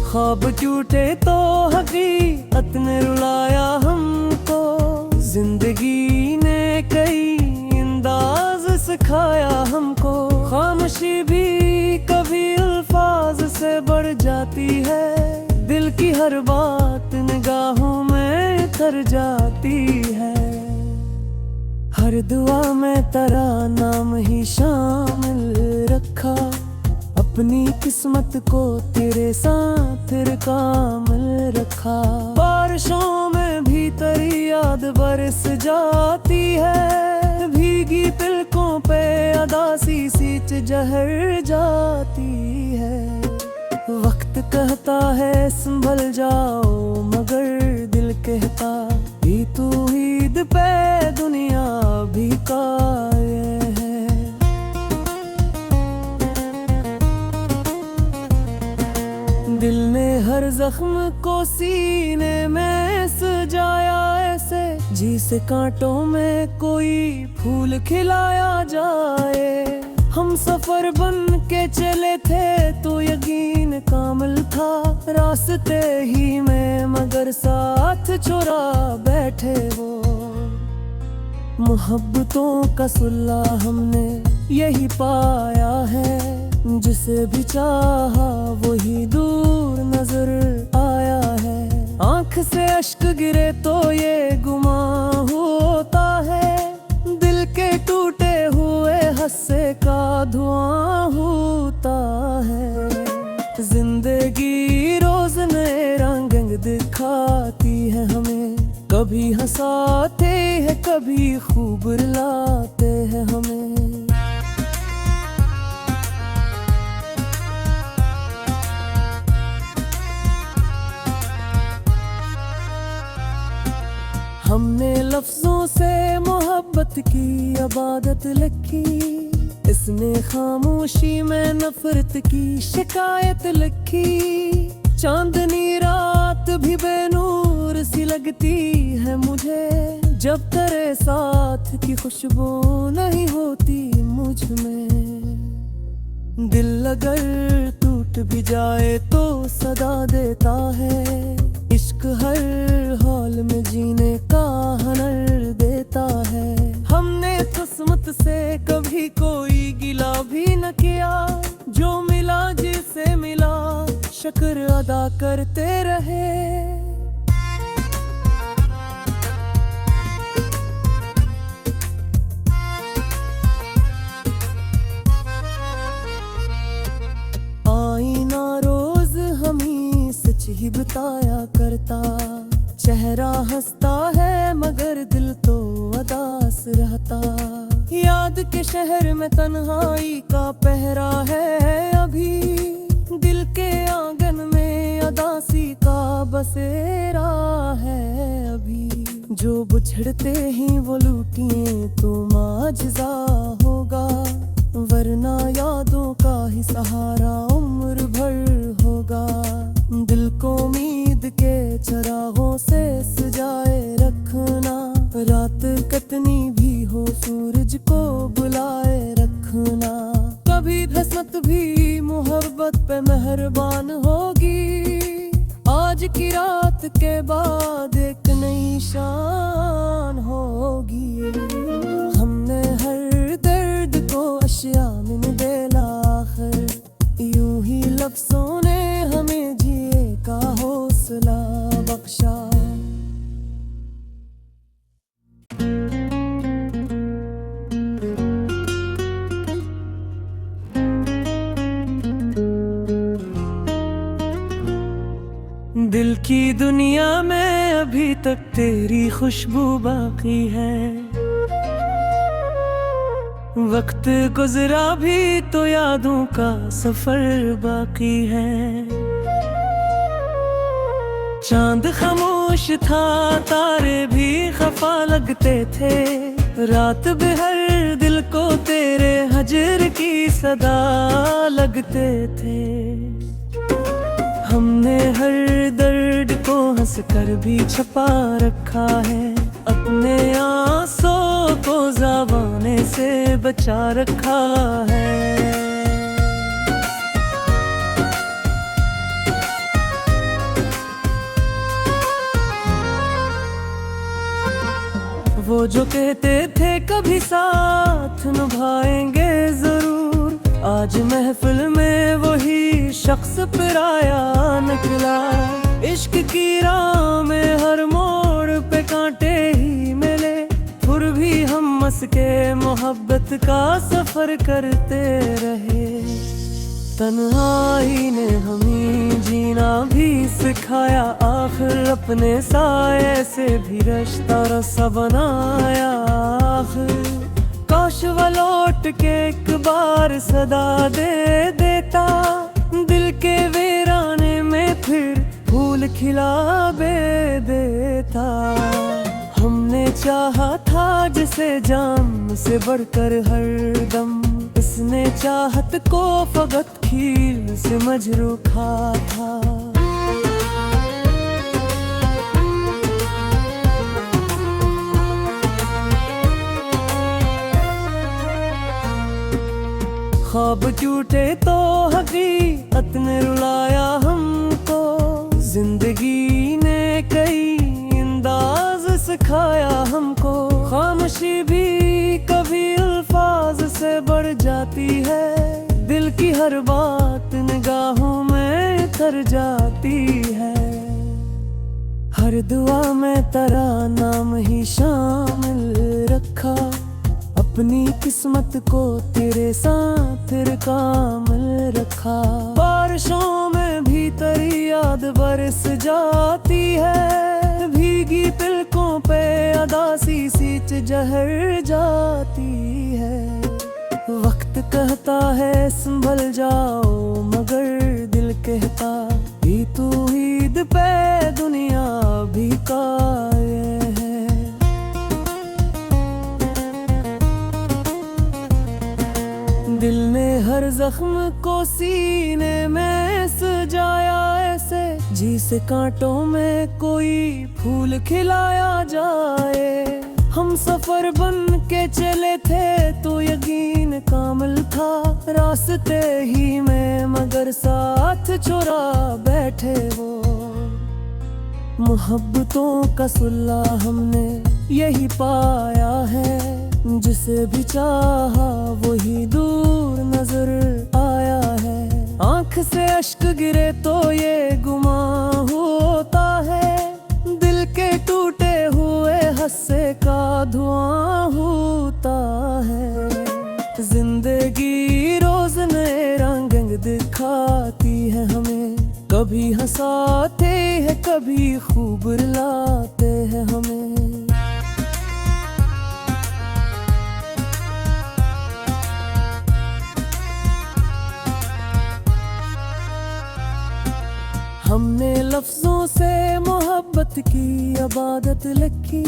ख्वाब टूटे तो हकीकत ने रुलाया हमको, जिंदगी ने कई अंदाज सिखाया हमको। खामोशी भी कभी अल्फाज से बढ़ जाती है, दिल की हर बात निगाहों में उतर जाती है। हर दुआ में तेरा नाम ही शामिल रखा, अपनी किस्मत को तेरे साथ कामिल रखा। बारिशों में भी तेरी याद बरस जाती है, भीगी तिलकों पे अदासी सींच जहर जाती है। वक्त कहता है संभल जाओ, मगर दिल कहता भी तू ईद पे दुनिया भी कायल है। दिल ने हर जख्म को सीने में सजाया ऐसे, जिसे कांटों में कोई फूल खिलाया जाए। हम सफर बन के चले थे तो यकीन कामिल था रास्ते ही में, मगर साथ चुरा बैठे वो। मोहब्बतों का सुल्ला हमने यही पाया है, जिसे भी चाहा वही दूर नजर आया है। आंख से अश्क गिरे तो ये गुमां होता है, दिल के टूटे हुए हस्से का धुआं होता है। जिंदगी रोज नए रंग दिखाती है हमें, कभी हंसाते हैं कभी खूब रुलाते हैं हमें। हमने लफ्जों से मोहब्बत की इबादत लिखी, इसने खामोशी में नफरत की शिकायत लिखी। चांदनी रात भी बेनूर सी लगती है मुझे, जब तेरे साथ की खुशबू नहीं होती मुझ में। दिल अगर टूट भी जाए तो सदा देता है, इश्क हर हाल में जीने का हुनर देता है। हमने किस्मत से कभी कोई गिला भी न किया, जो मिला जिसे मिला शुक्र अदा करते रहे। आईना रोज हम ही सच ही बताया करता, चेहरा हंसता है मगर दिल तो उदास रहता। याद के शहर में तन्हाई का पहरा है अभी, दिल के आंगन में उदासी का बसेरा है अभी। जो बुछड़ते ही वो लूटिए तो माजजा होगा, वरना यादों का ही सहारा उम्र भर होगा। दिल को उम्मीद के चरागों से सजाए रखना, रात कतनी भी हो सूरज को बुलाए रखना। कभी किस्मत भी मोहब्बत पे मेहरबान होगी, आज की रात के बाद एक नई शान होगी। हमने हर दर्द को अशिया में बेला आखिर, यूं ही लफ्जों ने हमें जिए का हौसला बख्शा। दिल की दुनिया में अभी तक तेरी खुशबू बाकी है, वक्त गुजरा भी तो यादों का सफर बाकी है। चांद खामोश था तारे भी खफा लगते थे, रात बेहर दिल को तेरे हजर की सदा लगते थे। हमने हर दर्द को हंस कर भी छुपा रखा है, अपने आंसू को ज़बाने से बचा रखा है। वो जो कहते थे कभी साथ निभाएंगे जरूर, आज महफिल में वही शख्स पराया निकला। इश्क की राह में हर मोड़ पे कांटे ही मिले, फिर भी हम मस के मोहब्बत का सफर करते रहे। तन्हाई ने हमें जीना भी सिखाया, आखिर अपने साये से भी रिश्ता रसा बनाया। आखिर काश वो लौट के एक बार सदा दे देता, दिल के वीराने में फिर फूल खिला बे देता। हमने चाहा था जिसे जान से बढ़कर हर दम, इस जिसने चाहत को फकत खील से मजरूखा था। ख्वाब टूटे तो हकीकत ने रुलाया हमको, जिंदगी ने कई अंदाज सिखाया हमको। खामोशी भी कभी अल्फाज से बढ़ जाती है, दिल की हर बात निगाहों में तर जाती है। हर दुआ में तेरा नाम ही शामिल रखा, अपनी किस्मत को तेरे साथ कामिल रखा। बारिशों में भी तेरी याद बरस जाती है, भीगी तिलकों पे अदासी सींच जहर जाती है। वक्त कहता है संभल जाओ, मगर दिल कहता भी तू ईद पे दुनिया भी कायल है। दिल ने हर जख्म को सीने में सजाया ऐसे, जिसे कांटों में कोई फूल खिलाया जाए। हम सफर बन के चले थे तो यकीन कामिल था, रास्ते ही में मगर साथ चुरा बैठे वो। मोहब्बतों का सुल्ला हमने यही पाया है, जिसे भी चाहा वही दूर नजर आया है। आंख से अश्क गिरे तो ये गुमां होता है, दिल के टूटे हुए हस्से का धुआं होता है। जिंदगी रोज नए रंग दिखाती है हमें, कभी हंसाते हैं कभी खूब रुलाते हैं हमें। हमने लफ्जों से मोहब्बत की इबादत लिखी,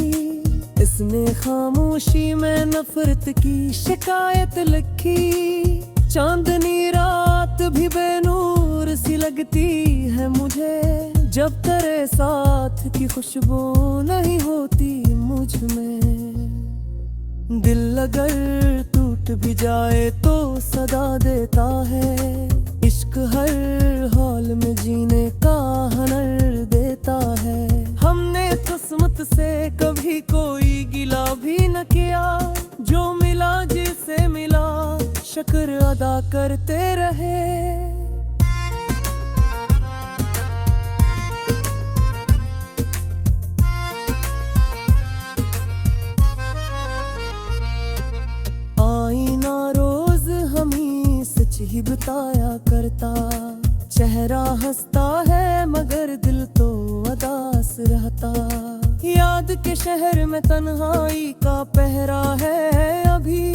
इसने खामोशी में नफरत की शिकायत लिखी। चांदनी रात भी बेनूर सी लगती है मुझे, जब तेरे साथ की खुशबू नहीं होती मुझ में। दिल अगर टूट भी जाए तो सदा देता है, इश्क हर हाल में जीने का हुनर देता है। हमने किस्मत से कभी कोई गिला भी न किया, जो मिला जिसे मिला शुक्र अदा करते रहे। आईना रोज हम ही सच ही बताया करता, चेहरा हंसता है मगर दिल तो उदास रहता। याद के शहर में तन्हाई का पहरा है अभी,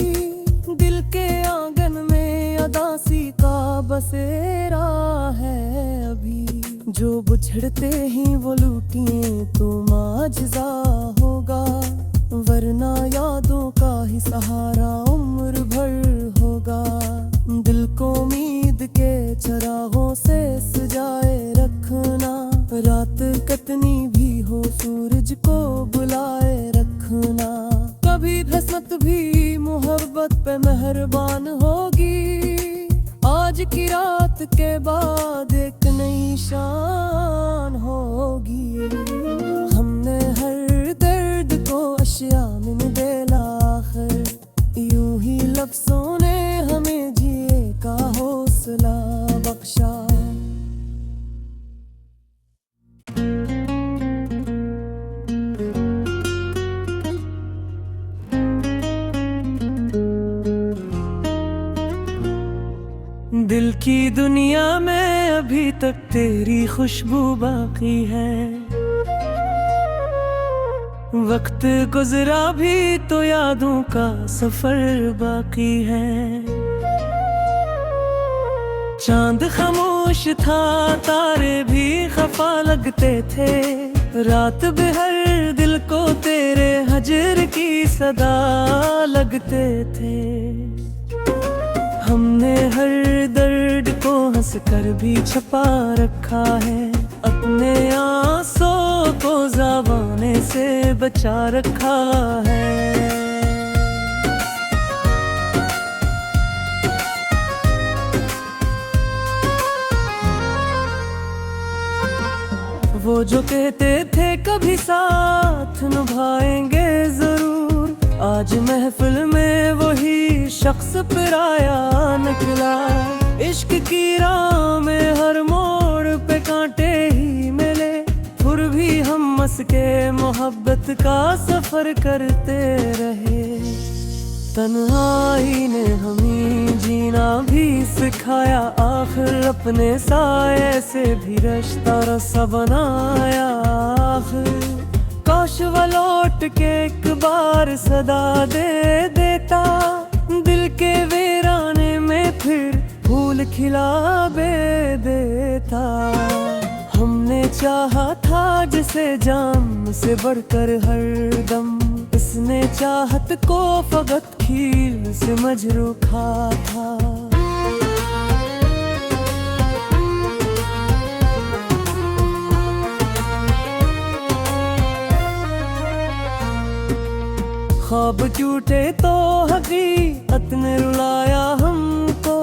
दिल के आंगन में उदासी का बसेरा है अभी। जो बुझड़ते ही वो लूटिए तो माजजा होगा, वरना यादों का ही सहारा उम्र भर होगा। दिल को उम्मीद के चरागों से सजाए रखना, रात कतनी भी हो सूरज को बुलाए रखना। कभी किस्मत भी मोहब्बत पे मेहरबान होगी, आज की रात के बाद एक नई शान होगी। हमने हर दर्द को अशिया में बेला आखिर, यूं ही लफ्जों ने हमें जिए का हौसला बख्शा। दिल की दुनिया में अभी तक तेरी खुशबू बाकी है, वक्त गुजरा भी तो यादों का सफर बाकी है। चांद खामोश था, तारे भी खफा लगते थे, रात बेहर दिल को तेरे हजर की सदा लगते थे। हमने हर दर्द को हंस कर भी छुपा रखा है, अपने आंसू को ज़बाने से बचा रखा है। वो जो कहते थे कभी साथ निभाएंगे जरूर, आज महफिल में वही शख्स पराया निकला। इश्क की राह में हर मोड़ पे कांटे ही मिले, फिर भी हम हंस के मोहब्बत का सफर करते रहे। तन्हाई ने हमें जीना भी सिखाया, आखिर अपने साये से भी रिश्ता रसा बनाया। आखिर काश वो लौट के एक बार सदा दे देता, दिल के वीराने में फिर फूल खिला बे देता। हमने चाहा था जिसे जान से बढ़कर हर दम, इसने चाहत को फकत खील से मजरूखा था। ख्वाब टूटे तो हकीकत ने रुलाया हमको,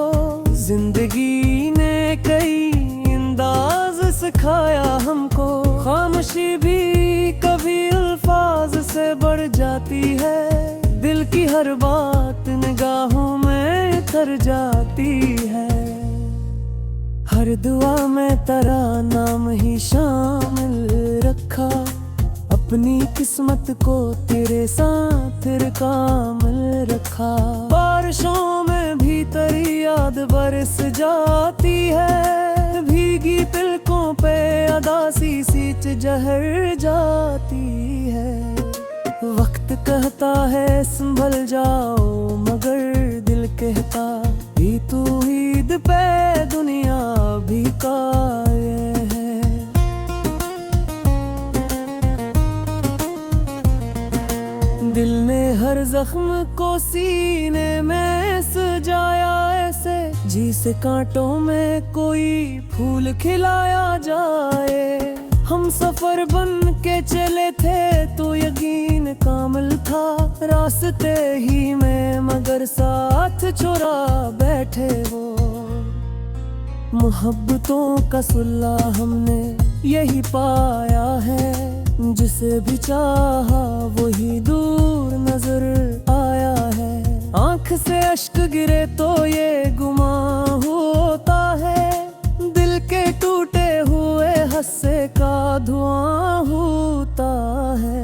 जिंदगी ने कई अंदाज सिखाया हमको। खामोशी भी कभी अल्फाज से बढ़ जाती है, दिल की हर बात निगाहों में उतर जाती है। हर दुआ में तेरा नाम ही शामिल रखा, अपनी किस्मत को तेरे साथ कामिल रखा। बारिशों में भी तेरी याद बरस जाती है, भीगी तिलकों पे अदासी सींच जहर जाती है। वक्त कहता है संभल जाओ, मगर दिल कहता भी तू ईद पे दुनिया भी कायल है। दिल ने हर जख्म को सीने में सजाया ऐसे, जिसे कांटों में कोई फूल खिलाया जाए। हम सफर बन के चले थे तो यकीन कामिल था, रास्ते ही में मगर साथ चुरा बैठे वो। मोहब्बतों का सुल्ला हमने यही पाया है, जिसे भी चाहा वही दूर नजर आया है। आंख से अश्क गिरे तो ये गुमां होता है, दिल के टूटे हुए हस्से का धुआं होता है।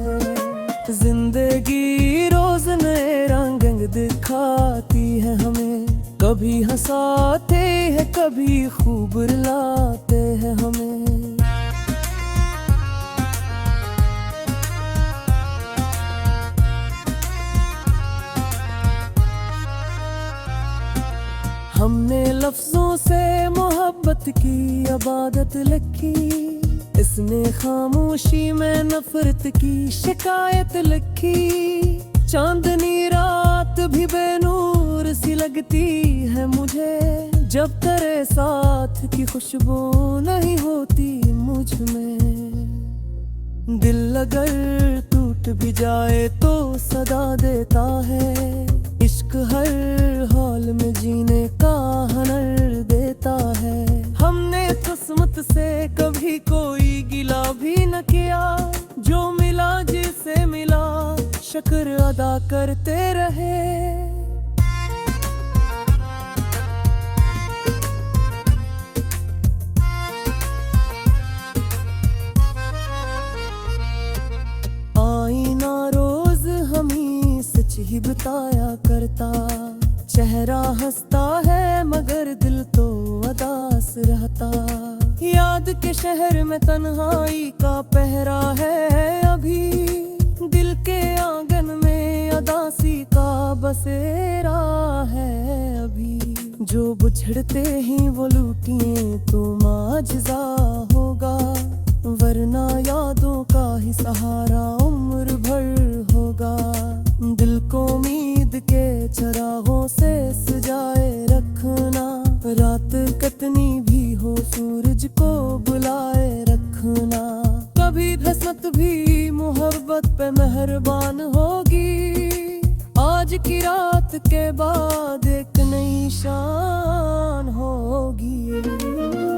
जिंदगी रोज नए रंग दिखाती है हमें, कभी हंसाते हैं कभी खूब रुलाते हैं हमें। हमने लफ्जों से मोहब्बत की इबादत लिखी, इसने खामोशी में नफरत की शिकायत लिखी। चांदनी रात भी बेनूर सी लगती है मुझे, जब तेरे साथ की खुशबू नहीं होती मुझ में। दिल अगर टूट भी जाए तो सदा देता है, इश्क हर हाल में जीने का हुनर देता है। हमने किस्मत से कभी कोई गिला भी न किया, जो मिला जिसे मिला शुक्र अदा करते रहे। आईना रोज हमें सच ही बताया करता, चेहरा हंसता है मगर दिल तो उदास रहता। याद के शहर में तन्हाई का पहरा है अभी, दिल के आंगन में उदासी का बसेरा है अभी। जो बुझड़ते ही वो लूटिए तो माजजा होगा, वरना यादों का ही सहारा उम्र भर होगा। दिल को उम्मीद के चरागों से सजाए रख मुझको बुलाए रखना। कभी हसरत भी मोहब्बत पे मेहरबान होगी। आज की रात के बाद एक नई शान होगी।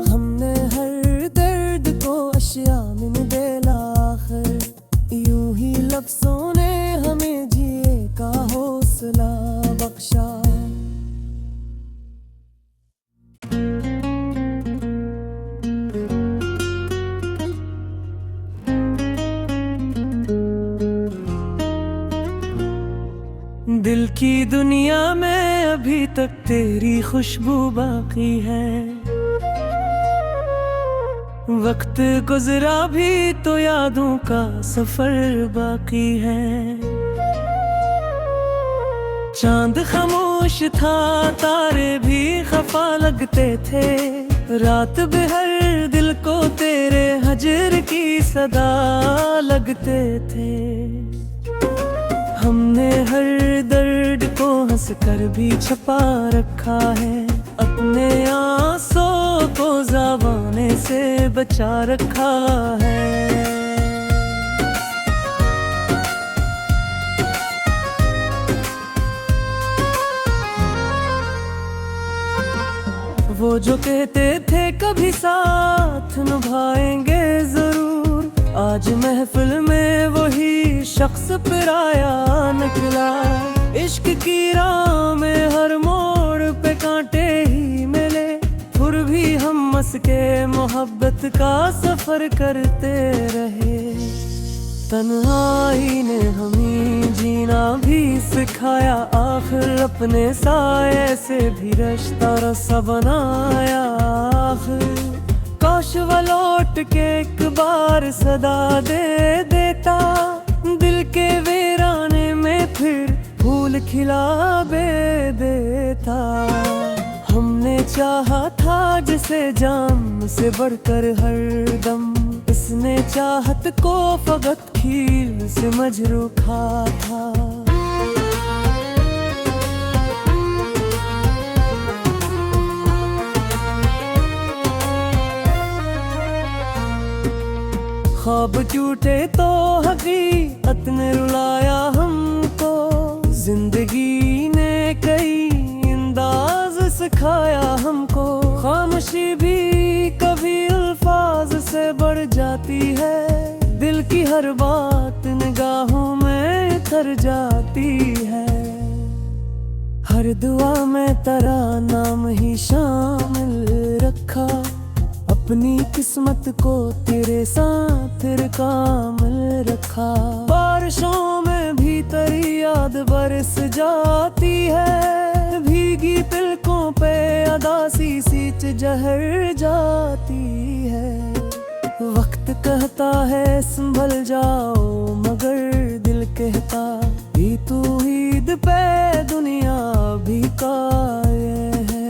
हमने हर दर्द को अशिया में बेला आखिर, यूं ही लफ्ज़ों ने हमें जिए का हौसला बख्शा। दिल की दुनिया में अभी तक तेरी खुशबू बाकी है। वक्त गुजरा भी तो यादों का सफर बाकी है। चांद खामोश था, तारे भी खफा लगते थे। रात बेहर दिल को तेरे हजर की सदा लगते थे। हमने हर दर्द को हंस कर भी छुपा रखा है। अपने आंसू को ज़बाने से बचा रखा है। वो जो कहते थे कभी साथ निभाएंगे जरूर, आज महफिल में वही शख्स पराया निकला। इश्क की राह में हर मोड़ पे कांटे ही मिले, फिर भी हम मस के मोहब्बत का सफर करते रहे। तन्हाई ने हमें जीना भी सिखाया, आखिर अपने साये से भी रिश्ता रसा बनाया। आखिर काश वो लौट के एक बार सदा दे देता, दिल के वीराने में फिर फूल खिला बे देता। हमने चाहा था जिसे जान से बढ़कर हर दम, इसने चाहत को फकत खील से मजरूखा था। ख्वाब टूटे तो हकीकत ने रुलाया हमको। जिंदगी ने कई अंदाज सिखाया हमको। खामोशी भी कभी अल्फाज से बढ़ जाती है। दिल की हर बात निगाहों में उतर जाती है। हर दुआ में तेरा नाम ही शामिल रखा, अपनी किस्मत को तेरे साथ कामिल रखा। बारिशों में भी तेरी याद बरस जाती है, भीगी तिलकों पे अदासी सींच जहर जाती है। वक्त कहता है संभल जाओ, मगर दिल कहता भी तू ईद पे दुनिया भी कायल है।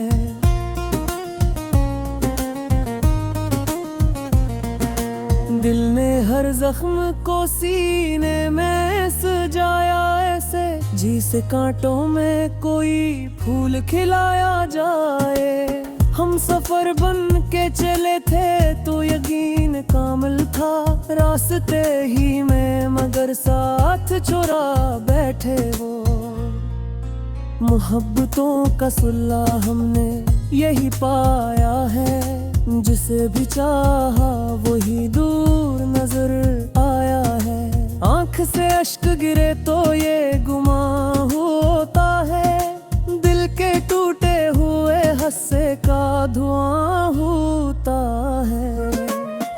दिल ने हर जख्म को सीने में सजाया ऐसे, जिसे कांटों में कोई फूल खिलाया जाए। हम सफर बन के चले थे तो यकीन कामिल था, रास्ते ही में मगर साथ चुरा बैठे वो। मोहब्बतों का सुल्ला हमने यही पाया है, जिसे भी चाहा वही दूर नजर आया है। आंख से अश्क गिरे तो ये गुमा होता है, दिल के टूटे हुए हस्से का धुआं होता है।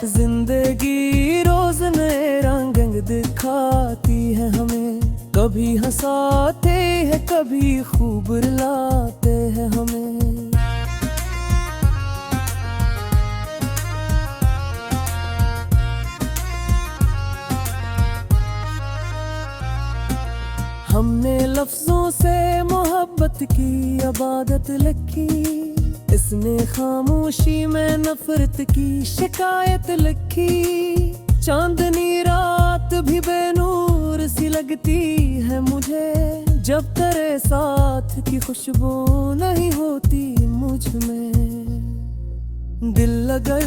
जिंदगी रोज नए रंग दिखाती है हमें, कभी हंसाते हैं कभी खूब रुलाते हैं हमें। हमने लफ्जों से मोहब्बत की इबादत लिखी, इसने खामोशी में नफरत की शिकायत लिखी। चांदनी रात भी बेनूर सी लगती है मुझे, जब तेरे साथ की खुशबू नहीं होती मुझ में। दिल अगर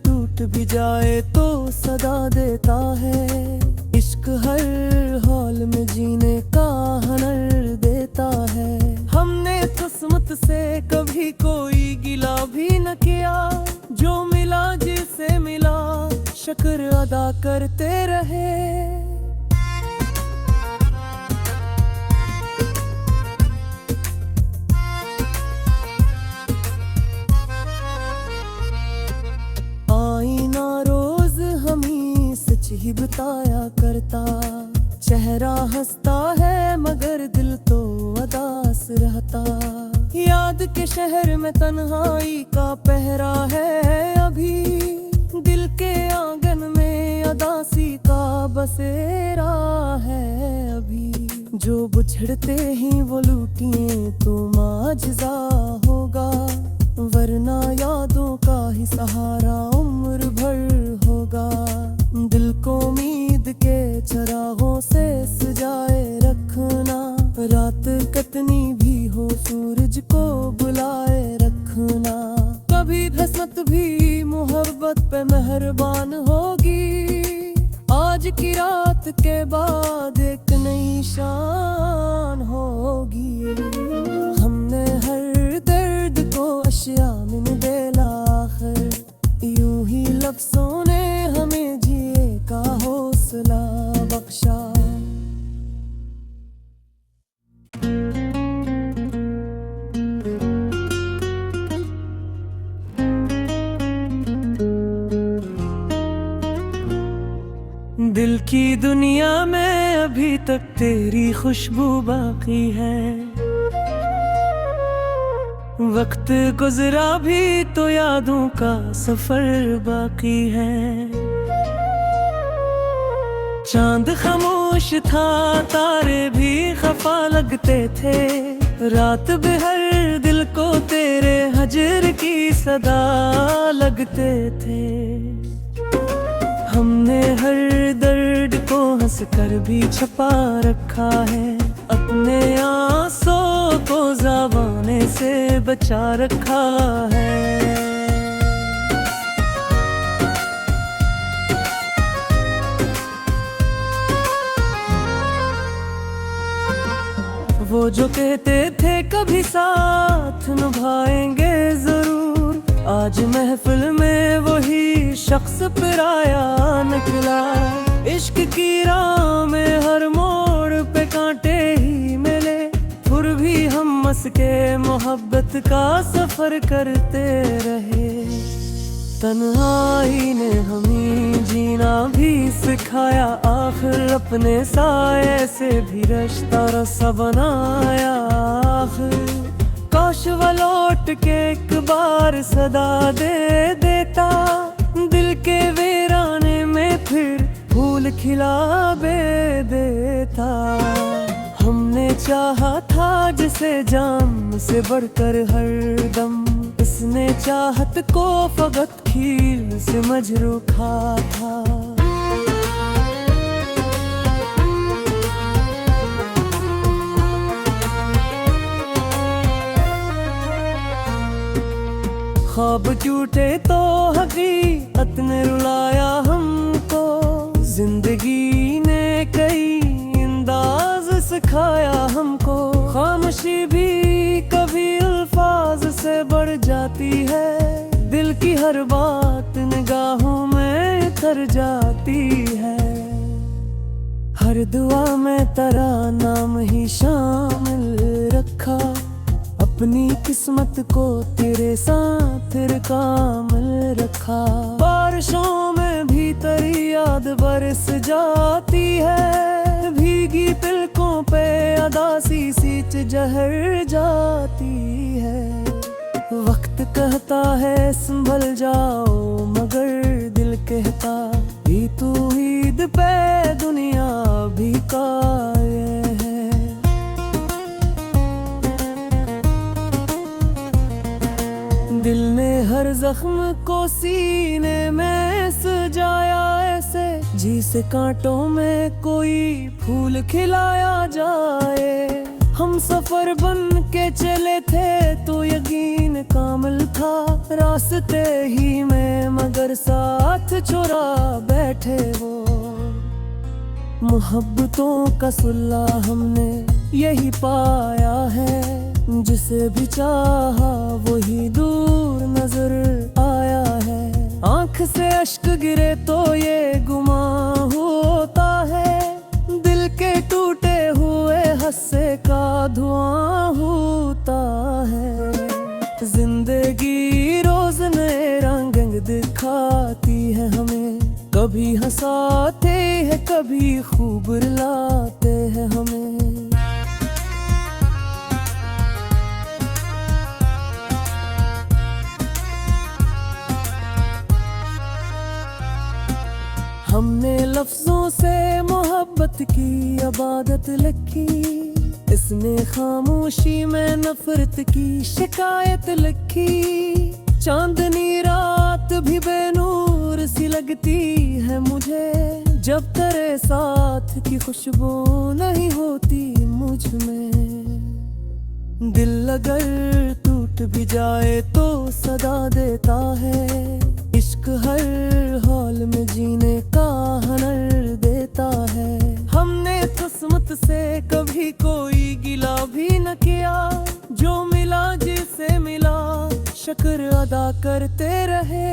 टूट भी जाए तो सदा देता है। इश्क हर हाल में जीने का हुनर देता है। हमने किस्मत से कभी कोई गिला भी न किया, जो मिला जिसे मिला शुक्र अदा करते रहे। आईना रोज हमें सच ही बताया करता, चेहरा हंसता है मगर दिल तो उदास रहता। याद के शहर में तन्हाई का पहरा है अभी, दिल के आंगन में उदासी का बसेरा है अभी। जो बुछड़ते ही वो लूटिए तो माजजा होगा, वरना यादों का ही सहारा उम्र भर होगा। दिल को उम्मीद के चरागों से सजाए रखना, रात कितनी भी हो सूरज को बुलाए रखना। कभी किस्मत भी मोहब्बत पे मेहरबान होगी, आज की रात के बाद एक नई शान होगी। हमने हर दर्द को अशिया में बेला आखिर, यूं ही लफ्ज़ों ने हमें जिए का हौसला बख्शा। दिल की दुनिया में अभी तक तेरी खुशबू बाकी है। वक्त गुजरा भी तो यादों का सफर बाकी है। चांद खामोश था, तारे भी खफा लगते थे, रात बेहर दिल को तेरे हजर की सदा लगते थे। हमने हर दर्द को हंस कर भी छुपा रखा है, अपने आंसू को ज़बाने से बचा रखा है। वो जो कहते थे कभी साथ निभाएंगे जरूर, आज महफिल में वही शख्स पराया निकला। इश्क की राह में हर मोड़ पे कांटे ही मिले, फिर भी हम मस के मोहब्बत का सफर करते रहे। तन्हाई ने हमें जीना भी सिखाया, आखिर अपने साये से भी रिश्ता रसा बनाया। आखिर काश वो लौट के एक बार सदा दे देता, दिल के वीराने में फिर फूल खिला बे देता। हमने चाहा था जिसे जान से बढ़कर हर दम, इसने चाहत को फकत खील से मजरूखा था। ख्वाब टूटे तो हकीकत ने रुलाया हमको, जिंदगी ने कई अंदाज सिखाया हमको। खामोशी भी कभी अल्फाज से बढ़ जाती है, दिल की हर बात निगाहों में उतर जाती है। हर दुआ में तेरा नाम ही शामिल रखा, अपनी किस्मत को तेरे साथ कामिल रखा। बारिशों में भी तेरी याद बरस जाती है, भीगी पलकों पे अदासी सींच जहर जाती है। वक्त कहता है संभल जाओ, मगर दिल कहता भी तू ईद पे दुनिया भी कायल है। दिल ने हर जख्म को सीने में सजाया ऐसे, जिसे कांटों में कोई फूल खिलाया जाए। हम सफर बन के चले थे तो यकीन कामिल था रास्ते ही में, मगर साथ चुरा बैठे वो। मोहब्बतों का सुल्ला हमने यही पाया है, जिसे भी चाहा वही दूर नजर आया है। आंख से अश्क गिरे तो ये गुमां होता है, दिल के टूटे हुए हस्से का धुआं होता है। जिंदगी रोज नए रंग दिखाती है हमें, कभी हंसाते हैं कभी खूब रुलाते हैं हमें। हमने लफ्जों से मोहब्बत की इबादत लिखी, इसने खामोशी में नफरत की शिकायत लिखी। चांदनी रात भी बेनूर सी लगती है मुझे, जब तेरे साथ की खुशबू नहीं होती मुझ में। दिल अगर टूट भी जाए तो सदा देता है, इश्क हर हाल में जीने का हुनर देता है। हमने किस्मत से कभी कोई गिला भी न किया, जो मिला जिसे मिला शुक्र अदा करते रहे।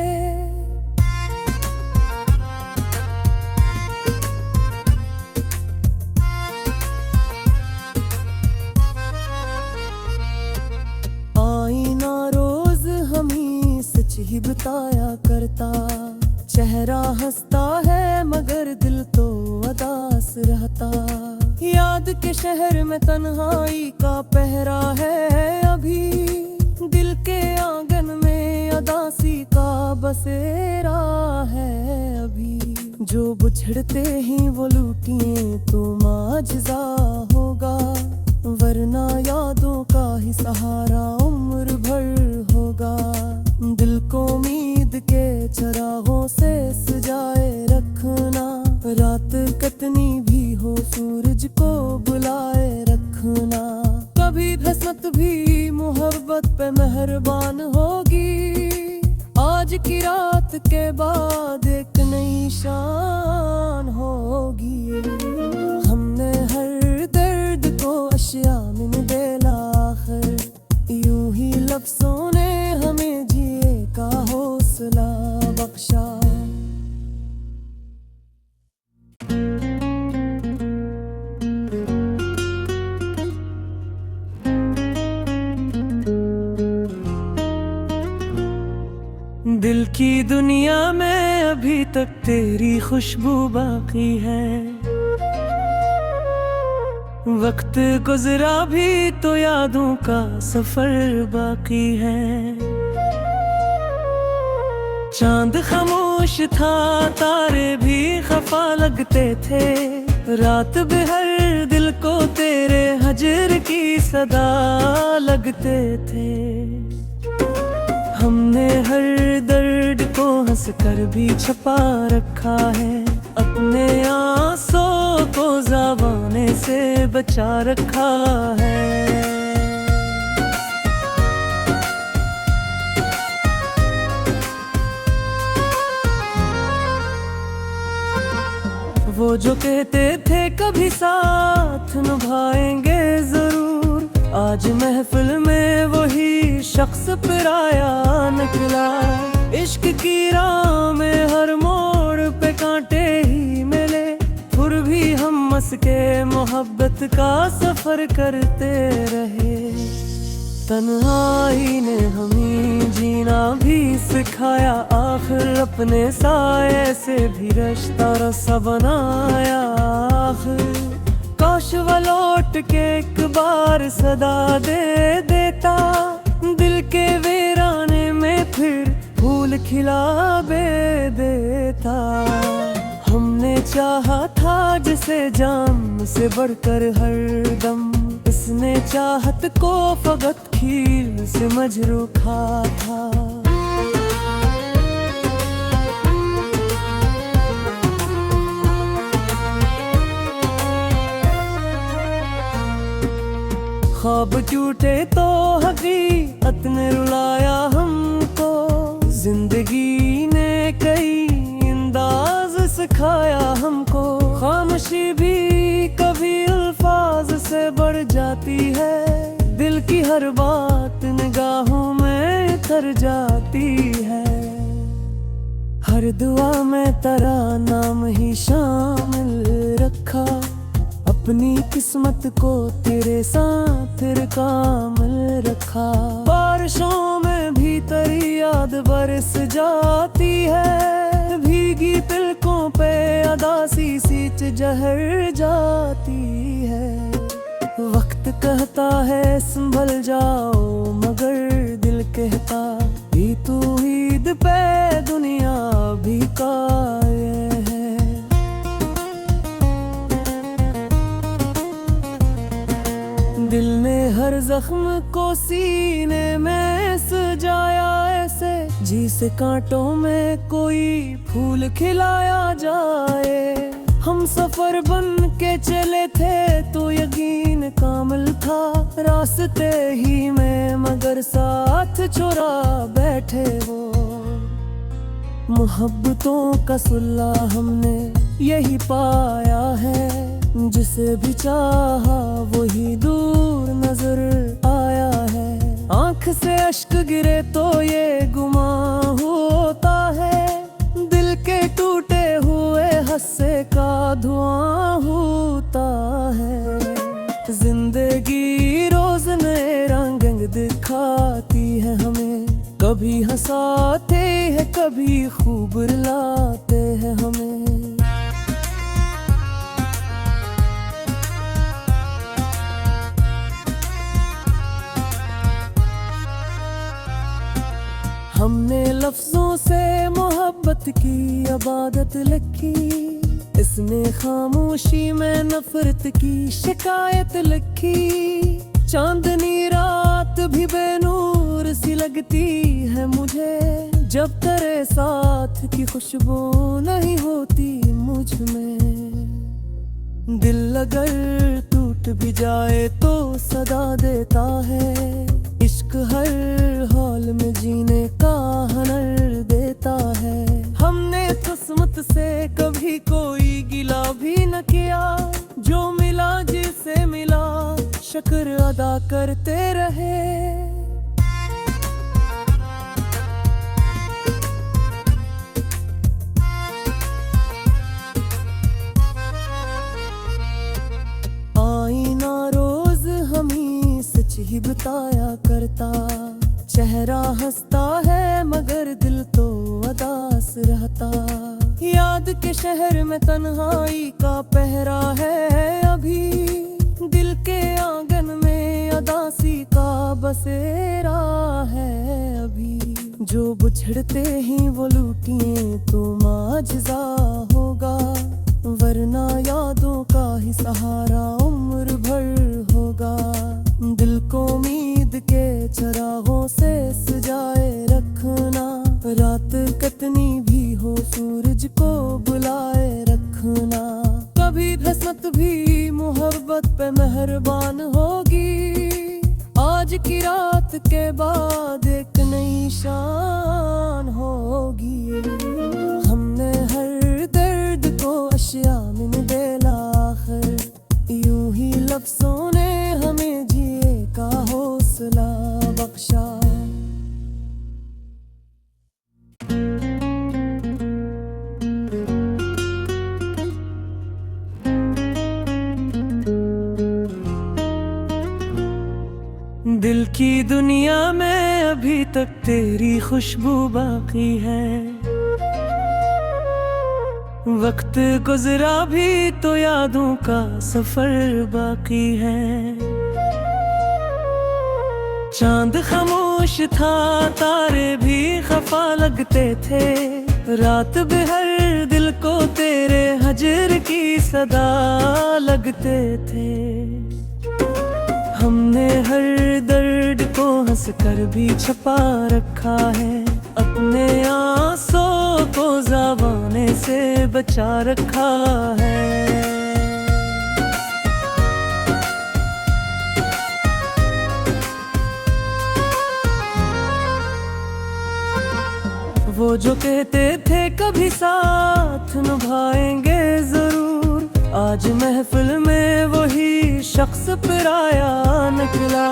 आईना रोज हम ही सच ही बताया करता, चेहरा हंसता है मगर दिल तो उदास रहता। याद के शहर में तन्हाई का पहरा है अभी, दिल के आंगन में उदासी का बसेरा है अभी। जो बुछड़ते ही वो लूटिए तो माजजा होगा, वरना यादों का ही सहारा उम्र भर होगा। दिल को उम्मीद के चरागों से सजाए रखना, रात कतनी भी हो सूरज को बुलाए रखना। कभी किस्मत भी मोहब्बत पे मेहरबान होगी, आज की रात के बाद एक नई शान होगी। हमने हर दर्द को अशिया में बेला आखिर, यूं ही लफ्जों ने हमें जिए का हौसला बख्शा। दिल की दुनिया में अभी तक तेरी खुशबू बाकी है, वक्त गुजरा भी तो यादों का सफर बाकी है। चांद खामोश था तारे भी खफा लगते थे, रात बेहर दिल को तेरे हजर की सदा लगते थे। हमने हर दर्द को हंस कर भी छुपा रखा है, अपने आंसू को ज़बाने से बचा रखा है। वो जो कहते थे कभी साथ निभाएंगे जरूर, आज महफिल में वही शख्स पराया निकला। इश्क की राह में हर मोड़ पे कांटे ही मिले, फिर भी हम मस के मोहब्बत का सफर करते रहे। तन्हाई ने हमें जीना भी सिखाया, आखिर अपने साये से भी रिश्ता रसा बनाया। आखिर काश वो लौट के एक बार सदा दे देता, दिल के वीराने में फिर फूल खिला बे देता। हमने चाहा था जिसे जान से बढ़कर हर दम, इसने चाहत को फकत खील से मजरूखा था। ख्वाब टूटे तो हकीकत ने रुलाया हमको। जिंदगी ने कई अंदाज सिखाया हमको। खामोशी भी कभी अल्फाज से बढ़ जाती है। दिल की हर बात निगाहों में उतर जाती है। हर दुआ में तेरा नाम ही शामिल रखा। अपनी किस्मत को तेरे साथ कामिल रखा। बारिशों में भी तेरी याद बरस जाती है। भीगी पलकों पे अदासी सींच जहर जाती है। वक्त कहता है संभल जाओ, मगर दिल कहता भी तू ईद पे दुनिया भी कायल है। दिल ने हर जख्म को सीने में सजाया ऐसे, जिसे कांटों में कोई फूल खिलाया जाए। हम सफर बन के चले थे तो यकीन कामिल था। रास्ते ही में मगर साथ छोड़ा बैठे वो। मोहब्बतों का सुल्ला हमने यही पाया है। जिसे भी चाहा वही दूर नजर आया है। आंख से अश्क गिरे तो ये गुमां होता है। दिल के टूटे हुए हस्से का धुआं होता है। जिंदगी रोज नए रंग दिखाती है हमें। कभी हंसाते हैं कभी खूब रुलाते हैं हमें। हमने लफ्जों से मोहब्बत की इबादत लिखी। इसने खामोशी में नफरत की शिकायत लिखी। चांदनी रात भी बेनूर सी लगती है मुझे। जब तेरे साथ की खुशबू नहीं होती मुझ में। दिल अगर टूट भी जाए तो सदा देता है। इश्क हर हाल में जीने का हुनर देता है। हमने किस्मत से कभी कोई गिला भी न किया। जो मिला जिसे मिला शुक्र अदा करते रहे। आईना रोज हम ही सच ही बताया करता। चेहरा हंसता है मगर दिल तो उदास रहता। याद के शहर में तन्हाई का पहरा है अभी। दिल के आंगन में उदासी का बसेरा है अभी। जो बुछड़ते ही वो लूटिए तो माजजा होगा। वरना यादों का ही सहारा उम्र भर होगा। दिल को उम्मीद के चरागों से सजाए रखना। रात कितनी भी हो सूरज को बुलाए रखना। कभी किस्मत भी मोहब्बत पे मेहरबान होगी। आज की रात के बाद एक नई शान होगी। हमने हर दर्द को अशिया में बेला आखिर। यूं ही लफ्जों ने हमें जिए का हौसला बख्शा। दिल की दुनिया में अभी तक तेरी खुशबू बाकी है। वक्त गुजरा भी तो यादों का सफर बाकी है। चांद खामोश था तारे भी खफा लगते थे। रात बेहर दिल को तेरे हजर की सदा लगते थे। हमने हर दर्द को हंस कर भी छुपा रखा है। अपने आंसू को ज़बाने से बचा रखा है। वो जो कहते थे कभी साथ निभाएंगे जरूर, आज महफिल में वही शख्स पराया निकला।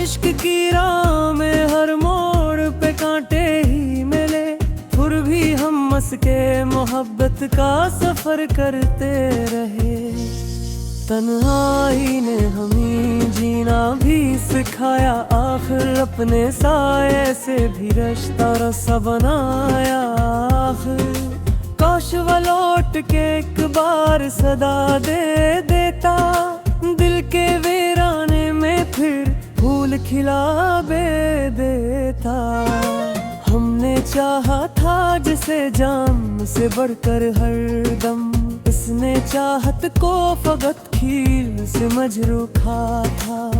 इश्क की राह में हर मोड़ पे कांटे ही मिले, फिर भी हम मस के मोहब्बत का सफर करते रहे। तन्हाई ने हमें जीना भी सिखाया, आखिर अपने साये से भी रिश्ता रसा बनाया। आखिर काश वो लौट के एक बार सदा दे देता, दिल के वीराने में फिर फूल खिला बे देता। हमने चाहा था जिसे जान से बढ़कर हर दम, इसने चाहत को फकत खील से मजरूखा था।